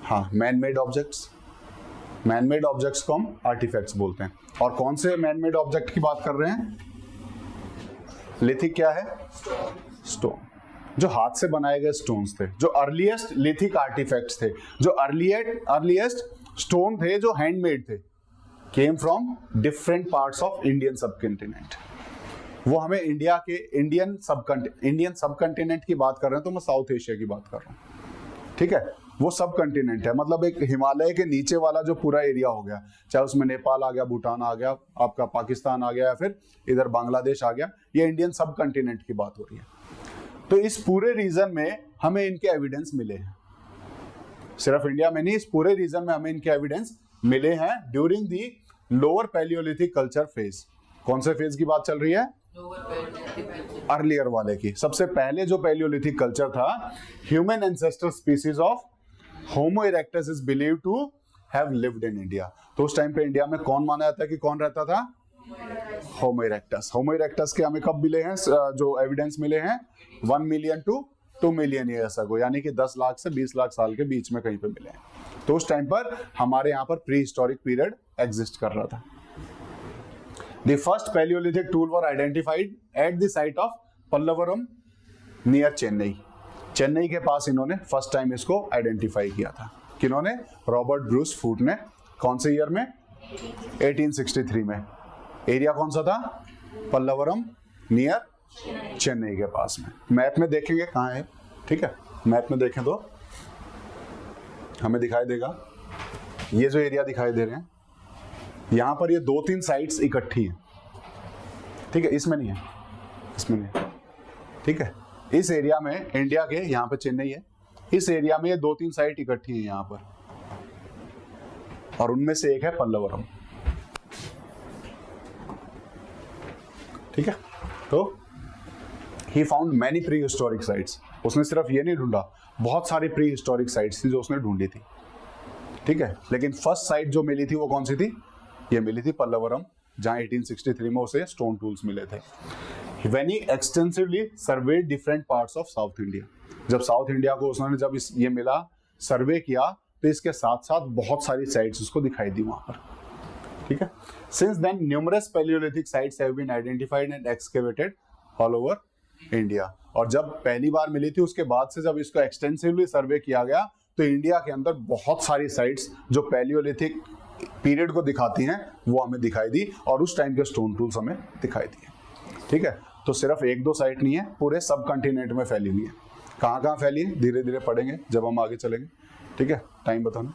हाँ, man made objects. Man made objects को हम आर्टिफैक्ट्स बोलते हैं। और कौन से मैन मेड ऑब्जेक्ट की बात कर रहे हैं? लिथिक क्या है? स्टोन, जो हाथ से बनाए गए स्टोन्स थे, जो अर्लीस्ट लिथिक आर्टिफैक्ट्स थे, जो अर्लीस्ट स्टोन थे जो हैंडमेड थे, came from different parts of Indian subcontinent. वो हमें इंडिया के इंडियन सबकॉन्टिनेंट की बात कर रहे हैं, तो मैं साउथ एशिया की बात कर रहा हूँ। ठीक है, वो सब कंटिनेंट है, मतलब एक हिमालय के नीचे वाला जो पूरा एरिया हो गया, चाहे उसमें नेपाल आ गया, भूटान आ गया, आपका पाकिस्तान आ गया, या फिर इधर बांग्लादेश आ गया, ये इंडियन सब कंटिनेंट की बात हो रही है। तो इस पूरे रीजन में हमें इनके एविडेंस मिले हैं, सिर्फ इंडिया में नहीं, इस पूरे रीजन में हमें इनके एविडेंस मिले हैं during the lower Palaeolithic culture phase. कौन से फेज की बात चल रही है? Lower Paleolithic culture. अर्लियर वाले की। सबसे पहले जो पैलियोलिथिक कल्चर था, human ancestor species of Homo erectus is believe to have lived in India. तो उस टाइम पे इंडिया में कौन माना जाता है कि कौन रहता था? होमो इरेक्टस। होमो इरेक्टस के हमें कब मिले हैं जो एविडेंस मिले हैं? 1 million to 2 million years ago, यानी कि 10 लाख से 20 लाख साल के बीच में कहीं पे मिले हैं। तो उस टाइम पर हमारे यहाँ पर प्री हिस्टोरिक पीरियड एग्जिस्ट कर रहा था। The first Paleolithic tool were identified at the site of Pallavaram near Chennai. Chennai के पास इन्होंने फर्स्ट टाइम इसको आइडेंटिफाई किया था। किन्होंने? रॉबर्ट ब्रूस फूट ने। कौन से ईयर में? 1863 में। एरिया कौन सा था? पल्लवरम नियर चेन्नई के पास में। मैप में देखेंगे कहाँ है, ठीक है? मैप में देखें तो हमें दिखाई देगा, ये जो एरिया दिखाई दे रहे हैं, यहाँ पर ये 2-3 साइट्स इकट्ठी हैं, ठीक है? इसमें नहीं है, इसमें नहीं है, ठीक है? इस एरिया में इंडिया के, यहाँ पे चेन्नई है, इस एरिया में ये 2-3 साइट इकट्ठी हैं यहाँ पर, और उनमें से एक है पल्लवरम, ठीक है? तो he found many pre historic sites. उसने सिर्फ ये नहीं ढूंढा, बहुत सारी प्री हिस्टोरिक साइट्स थी जो उसने ढूंढी थी, ठीक है? लेकिन फर्स्ट साइट जो मिली थी वो कौन सी थी? ये मिली थी पल्लवरम, जहां 1863 में उसे स्टोन टूल्स मिले थे। When he extensively surveyed different parts of South India, जब साउथ इंडिया को उसने जब ये मिला, सर्वे किया, तो इसके साथ साथ बहुत सारी साइट्स उसको दिखाई दी वहां पर, ठीक है? Since then numerous Paleolithic sites have been identified and excavated all over India। और जब पहली बार मिली थी उसके बाद से जब इसको एक्सटेंसिवली सर्वे किया गया, तो इंडिया के अंदर बहुत सारी साइट्स जो पैलियोलिथिक पीरियड को दिखाती हैं वो हमें दिखाई दी, और उस टाइम के स्टोन टूल्स हमें दिखाई दिए, ठीक है? तो सिर्फ 1-2 साइट नहीं है, पूरे सब कॉन्टिनेंट में फैली हुई है। कहाँ कहाँ फैली है धीरे धीरे पढ़ेंगे जब हम आगे चलेंगे, ठीक है? टाइम बताना,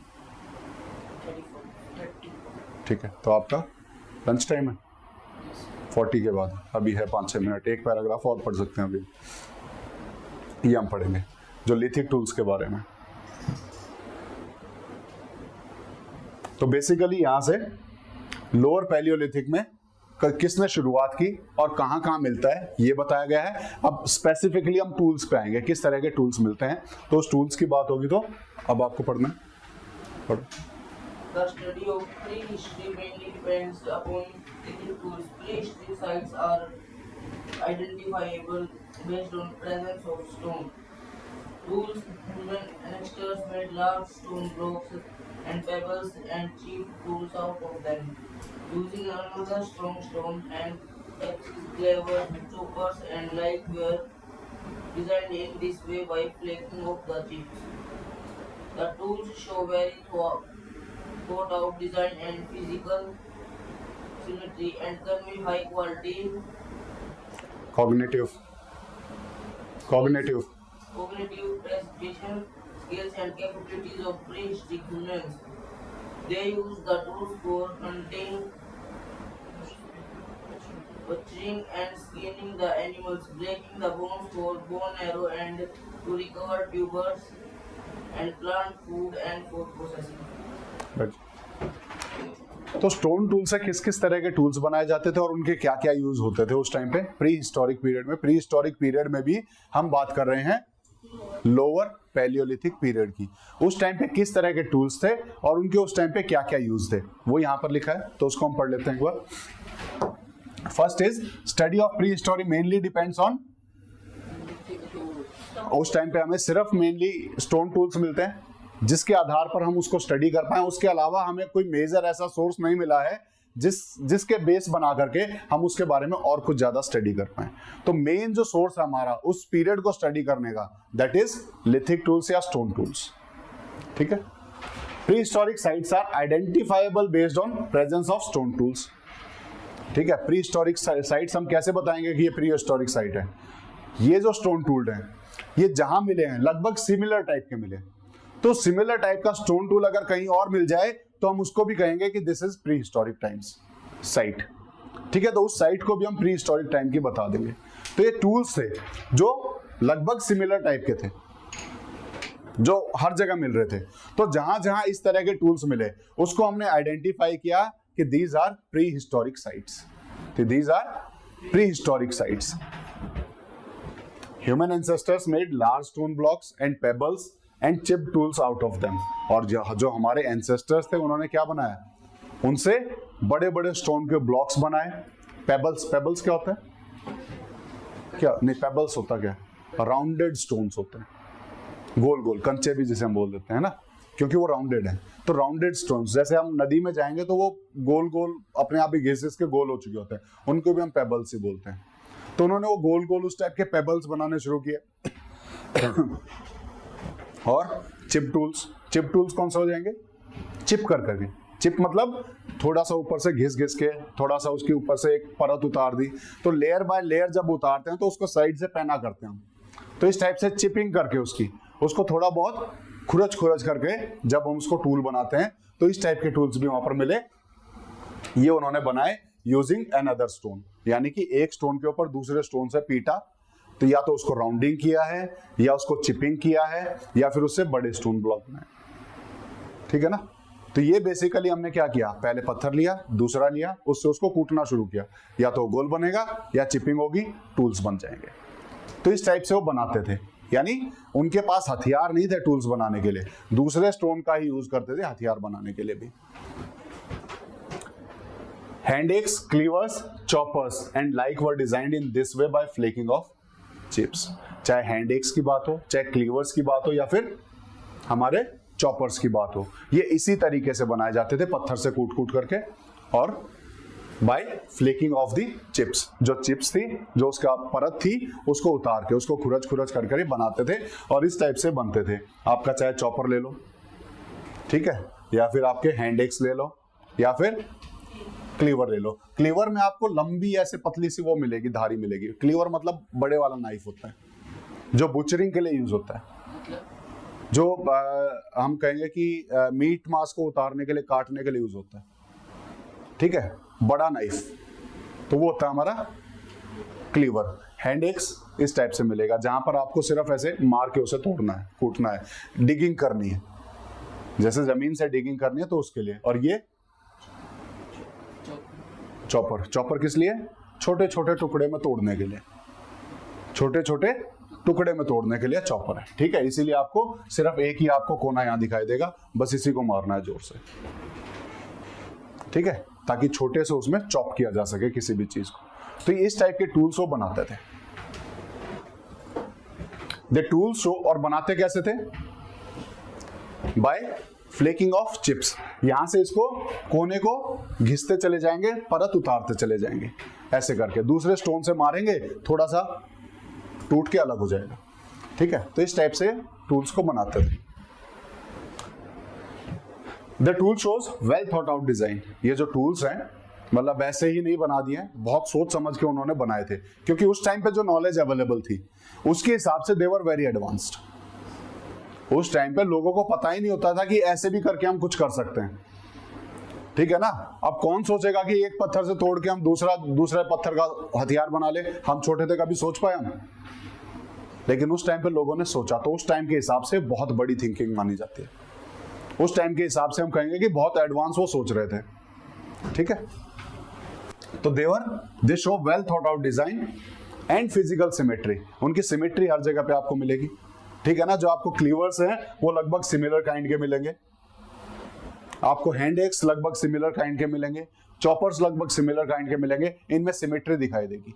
ठीक है? तो आपका लंच टाइम है 40 के बाद, अभी है 5-6 मिनट, एक पैराग्राफ और पढ़ सकते हैं अभी। ये हम पढ़ेंगे जो लिथिक टूल्स के बारे में। तो बेसिकली यहाँ से लोअर पैलियोलिथिक में किसने शुरुआत की और कहाँ कहाँ मिलता है ये बताया गया है। अब स्पेसिफिकली हम टूल्स पे आएंगे, किस तरह के टूल्स मिलते हैं, तो उस टूल्स की बात होगी। तो अब आपको पढ़ना है, पढ़ो। The study of prehistory mainly depends upon lithic tools. Prehistory sites are identifiable based on presence of stone tools. Human ancestors made large stone blocks and pebbles and cheap tools out of them, using another strong stone and axes. Clever choppers and light were designed in this way by flaking of the chips. The tools show very thought out design and physical symmetry and convey high quality cognitive presentation skills and capabilities of prehistoric humans. They use the tools for hunting, butchering and skinning the animals, breaking the bones for bone marrow and to recover tubers and plant food and for processing. तो स्टोन टूल से किस किस तरह के टूल्स बनाए जाते थे और उनके क्या क्या यूज होते थे उस टाइम पे प्री हिस्टोरिक पीरियड में। प्री हिस्टोरिक पीरियड में भी हम बात कर रहे हैं लोअर पैलियोलिथिक पीरियड की। उस टाइम पे किस तरह के टूल्स थे और उनके उस टाइम पे क्या क्या यूज थे वो यहाँ पर लिखा है, तो उसको हम पढ़ लेते हैं एक बार। First is study of prehistory mainly depends on. उस टाइम पे हमें सिर्फ मेनली स्टोन टूल्स मिलते हैं जिसके आधार पर हम उसको स्टडी कर पाए। उसके अलावा हमें कोई मेजर ऐसा सोर्स नहीं मिला है जिसके बेस बना करके हम उसके बारे में और कुछ ज्यादा स्टडी कर पाए। तो मेन जो सोर्स है हमारा उस पीरियड को स्टडी करने का, दैट इज लिथिक टूल्स या स्टोन टूल्स, ठीक है। Prehistoric sites are identifiable based on presence of stone tools, ठीक है। प्री हिस्टोरिक साइट्स हम कैसे बताएंगे कि ये प्री हिस्टोरिक साइट है। ये जो स्टोन टूल्ड है ये जहां मिले हैं लगभग सिमिलर टाइप के मिले, तो सिमिलर टाइप का स्टोन टूल अगर कहीं और मिल जाए तो हम उसको भी कहेंगे कि this is pre historic times site, ठीक है। तो उस साइट को भी हम प्री हिस्टोरिक टाइम की बता देंगे। तो ये टूल्स थे जो लगभग सिमिलर टाइप के थे, जो हर जगह मिल रहे थे। तो जहां जहां इस तरह के टूल्स मिले उसको हमने आइडेंटिफाई किया कि these are prehistoric sites. तो these are prehistoric sites. Human ancestors made large stone blocks and pebbles and chipped tools out of them. और जो हमारे ancestors थे उन्होंने क्या बनाया, उनसे बड़े बड़े स्टोन के ब्लॉक्स बनाए. पेबल्स क्या होता है, क्या नहीं, पेबल्स होता क्या, राउंडेड स्टोन्स होते हैं, गोल गोल कंचे भी जिसे हम बोल देते हैं ना, क्योंकि वो राउंडेड है. तो राउंडेड स्टोन्स, जैसे हम नदी में जाएंगे तो वो गोल गोल अपने आप ही घिस के गोल हो चुके होते हैं, उनको भी हम पेबल्स ही बोलते हैं. तो उन्होंने वो गोल गोल उस टाइप के पेबल्स बनाने शुरू किए. और चिप टूल्स कौन से हो जाएंगे, चिप करके. चिप मतलब थोड़ा सा ऊपर से घिस के थोड़ा सा उसके ऊपर से एक परत उतार दी. तो लेयर बाय लेयर जब उतारते हैं तो उसको साइड से पहना करते हैं हम. तो इस टाइप से चिपिंग करके उसको थोड़ा बहुत खुरच करके जब हम उसको टूल बनाते हैं, तो इस टाइप के टूल्स भी वहां पर मिले. ये उन्होंने बनाए यूजिंग अनदर स्टोन, यानी कि एक स्टोन के ऊपर दूसरे स्टोन से पीटा, तो या तो उसको राउंडिंग किया है, या उसको चिपिंग किया है, या फिर उससे बड़े स्टोन ब्लॉक बनाए. ठीक है ना. तो ये बेसिकली हमने क्या किया, पहले पत्थर लिया, दूसरा लिया, उससे उसको कूटना शुरू किया, या तो गोल बनेगा या चिपिंग होगी, टूल्स बन जाएंगे. तो इस टाइप से वो बनाते थे. यानी उनके पास हथियार नहीं थे टूल्स बनाने के लिए, दूसरे स्टोन का ही यूज करते थे हथियार बनाने के लिए भी. Hand axe, cleavers, choppers and like were designed in this way by flaking off chips. चाहे हैंड एक्स की बात हो, चाहे क्लीवर्स की बात हो, या फिर हमारे चॉपर्स की बात हो, ये इसी तरीके से बनाए जाते थे, पत्थर से कूट करके, और by flaking of the chips. जो चिप्स थी, जो उसका परत थी, उसको उतार के उसको खुरच करके बनाते थे, और इस टाइप से बनते थे. आपका चाहे चॉपर ले लो, ठीक है, या फिर आपके हैंड एक्स ले लो, या फिर क्लीवर ले लो. क्लीवर में आपको लंबी ऐसे पतली सी वो मिलेगी, धारी मिलेगी. क्लीवर मतलब बड़े वाला नाइफ होता है, जो बुचरिंग के लिए यूज होता है, जो हम कहेंगे कि मीट मांस को उतारने के लिए, काटने के लिए यूज होता है. ठीक है, बड़ा नाइफ, तो वो होता है हमारा क्लीवर. हैंड एक्स इस टाइप से मिलेगा, जहां पर आपको सिर्फ ऐसे मार के उसे तोड़ना है, कूटना है, डिगिंग करनी है, जैसे जमीन से डिगिंग करनी है तो उसके लिए. और ये चॉपर किस लिए, छोटे छोटे टुकड़े में तोड़ने के लिए, छोटे छोटे टुकड़े में तोड़ने के लिए चॉपर है. ठीक है, इसीलिए आपको सिर्फ एक ही आपको कोना यहां दिखाई देगा, बस इसी को मारना है जोर से. ठीक है, ताकि छोटे से उसमें चॉप किया जा सके किसी भी चीज को. तो इस टाइप के टूल्स वो बनाते थे. द टूल्स शो, और बनाते कैसे थे, बाय फ्लेकिंग ऑफ चिप्स. यहां से इसको कोने को घिसते चले जाएंगे, परत उतारते चले जाएंगे, ऐसे करके दूसरे स्टोन से मारेंगे, थोड़ा सा टूट के अलग हो जाएगा. ठीक है, तो इस टाइप से टूल्स को बनाते थे. The tool shows well thought out design. ये जो टूल्स हैं, मतलब ऐसे ही नहीं बना दिए, बहुत सोच समझ के उन्होंने बनाए थे, क्योंकि उस टाइम पे जो नॉलेज अवेलेबल थी उसके हिसाब से दे वर वेरी एडवांस्ड. उस टाइम पे लोगों को पता ही नहीं होता था कि ऐसे भी करके हम कुछ कर सकते हैं. ठीक है ना. अब कौन सोचेगा कि एक पत्थर से तोड़ के हम दूसरे पत्थर का हथियार बना ले. हम छोटे थे, कभी सोच पाए हम, लेकिन उस टाइम पे लोगों ने सोचा, तो उस टाइम के हिसाब से बहुत बड़ी थिंकिंग मानी जाती है. उस टाइम के हिसाब से हम कहेंगे कि बहुत एडवांस वो सोच रहे थे. ठीक है, तो दे show well thought out design and physical symmetry. उनकी सिमेट्री हर जगह पे आपको मिलेगी. ठीक है ना. जो आपको क्लीवर्स हैं वो लगभग सिमिलर काइंड के मिलेंगे, आपको हैंड एक्स लगभग सिमिलर काइंड के मिलेंगे, चॉपर्स लगभग सिमिलर काइंड के मिलेंगे. इनमें सिमेट्री दिखाई देगी,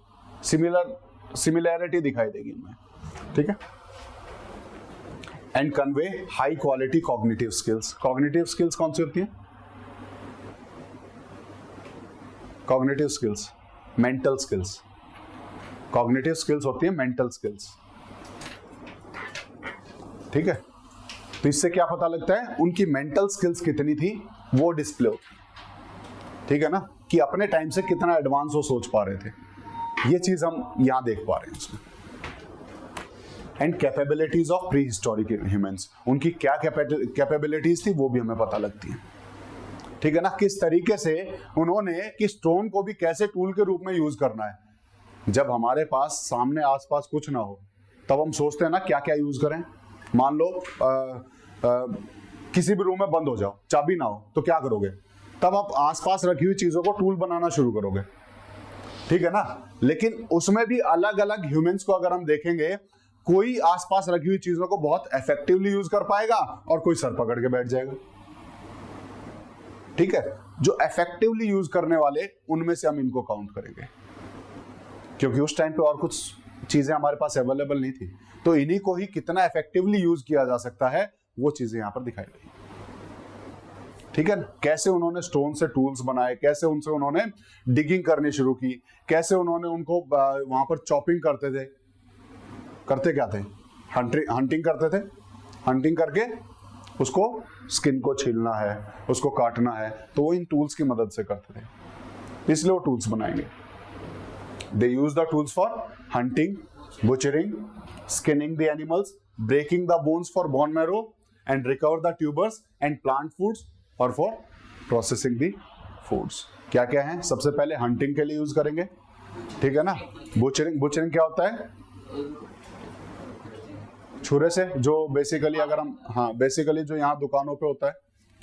सिमिलैरिटी दिखाई देगी इनमें. ठीक है. And convey high quality cognitive skills. Cognitive skills कौन सी होती है, cognitive skills, mental skills. Cognitive skills होती है मेंटल स्किल्स. ठीक है, तो इससे क्या पता लगता है, उनकी मेंटल स्किल्स कितनी थी वो डिस्प्ले होती. ठीक है ना, कि अपने टाइम से कितना एडवांस वो सोच पा रहे थे. ये चीज हम यहां देख पा रहे हैं उसमें. And capabilities of pre historic humans. उनकी क्या कैपेबिलिटीज थी वो भी हमें पता लगती है. ठीक है ना, किस तरीके से उन्होंने कि स्टोन को भी कैसे टूल के रूप में यूज करना है. जब हमारे पास सामने आसपास कुछ ना हो तब हम सोचते हैं ना क्या क्या यूज करें. मान लो किसी भी रूम में बंद हो जाओ, चाबी ना हो, तो क्या करोगे, तब आप आसपास रखी हुई चीजों को टूल बनाना शुरू करोगे. ठीक है ना। लेकिन उसमें भी अलग अलग ह्यूमंस को अगर हम देखेंगे, कोई आसपास रखी हुई चीजों को बहुत इफेक्टिवली यूज कर पाएगा और कोई सर पकड़ के बैठ जाएगा। ठीक है, जो इफेक्टिवली यूज करने वाले उनमें से हम इनको काउंट करेंगे, क्योंकि उस टाइम पे और कुछ चीजें हमारे पास अवेलेबल नहीं थी, तो इन्हीं को ही कितना इफेक्टिवली यूज किया जा सकता है वो चीजें यहां पर दिखाई गई। ठीक है, कैसे उन्होंने स्टोन से टूल्स बनाए, कैसे उनसे उन्होंने डिगिंग करनी शुरू की, कैसे उन्होंने उनको वहां पर चॉपिंग करते थे, करते क्या थे, हंटिंग करते थे, हंटिंग करके उसको स्किन को छीलना है, उसको काटना है, तो वो इन टूल्स की मदद से करते थे, इसलिए वो टूल्स बनाएंगे। They use the tools for hunting, butchering, skinning the animals, breaking the bones for bone marrow and recover the tubers and plant foods और फॉर प्रोसेसिंग द फूड्स। क्या क्या है, सबसे पहले हंटिंग के लिए यूज करेंगे, ठीक है ना। बुचरिंग, बुचरिंग क्या होता है, छुरे से, जो बेसिकली अगर हम, हाँ बेसिकली जो यहाँ दुकानों पे होता है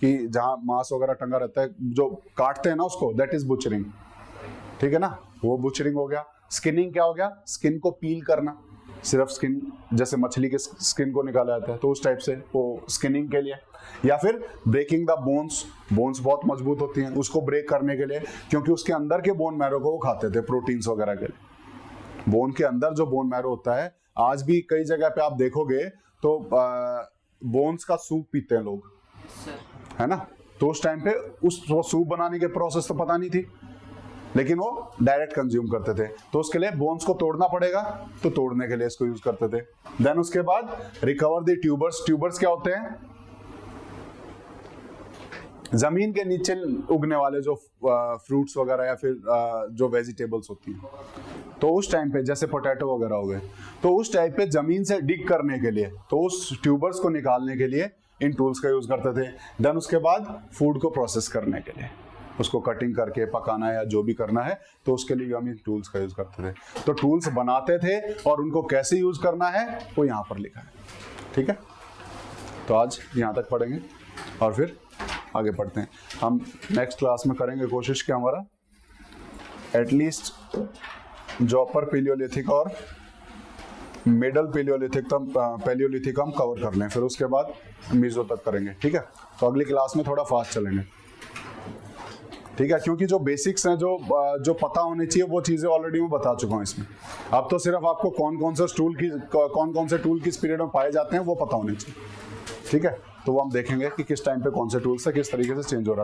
कि जहाँ मांस वगैरह टंगा रहता है, जो काटते हैं ना उसको, दैट इज बुचरिंग। ठीक है ना, वो बुचरिंग हो गया। स्किनिंग क्या हो गया, स्किन को पील करना, सिर्फ स्किन, जैसे मछली के स्किन को निकाला जाता है तो उस टाइप से वो स्किनिंग के लिए। या फिर ब्रेकिंग द बोन्स, बोन्स बहुत मजबूत होती हैं, उसको ब्रेक करने के लिए, क्योंकि उसके अंदर के बोन मैरो को वो खाते थे प्रोटीन्स वगैरह के लिए। बोन के अंदर जो बोन मैरो होता है, आज भी कई जगह पे आप देखोगे तो बोन्स का सूप पीते हैं लोग, है ना। तो उस टाइम पे उस सूप बनाने के प्रोसेस तो पता नहीं थी, लेकिन वो डायरेक्ट कंज्यूम करते थे, तो उसके लिए बोन्स को तोड़ना पड़ेगा, तो तोड़ने के लिए इसको यूज करते थे। देन उसके बाद रिकवर द ट्यूबर्स। ट्यूबर्स क्या होते हैं, जमीन के नीचे उगने वाले जो फ्रूट्स वगैरह या फिर जो वेजिटेबल्स होती हैं, तो उस टाइम पे जैसे पोटैटो वगैरह हो गए, तो उस टाइप पे जमीन से डिग करने के लिए, तो उस ट्यूबर्स को निकालने के लिए इन टूल्स का यूज करते थे। देन उसके बाद फूड को प्रोसेस करने के लिए, उसको कटिंग करके पकाना है या जो भी करना है, तो उसके लिए हम इन टूल्स का यूज करते थे। तो टूल्स बनाते थे और उनको कैसे यूज करना है वो यहाँ पर लिखा है। ठीक है, तो आज यहाँ तक पढ़ेंगे और फिर आगे पढ़ते हैं। हम नेक्स्ट क्लास में करेंगे कोशिश कि हमारा एटलीस्ट जो अपर पैलियोलिथिक और मिडल पैलियोलिथिक हम कवर कर लें, फिर उसके बाद मीजो तक करेंगे। ठीक है, तो अगली क्लास में थोड़ा फास्ट चलेंगे। ठीक है, क्योंकि जो बेसिक्स हैं, जो पता होने चाहिए, वो चीज़ें ऑलरेडी मैं बता चुका हूँ इसमें। अब तो सिर्फ आपको कौन कौन से टूल किस पीरियड में पाए जाते हैं वो पता होने चाहिए। ठीक है, तो वो हम देखेंगे कि किस टाइम पे कौन से टूल से किस तरीके से चेंज हो रहा था।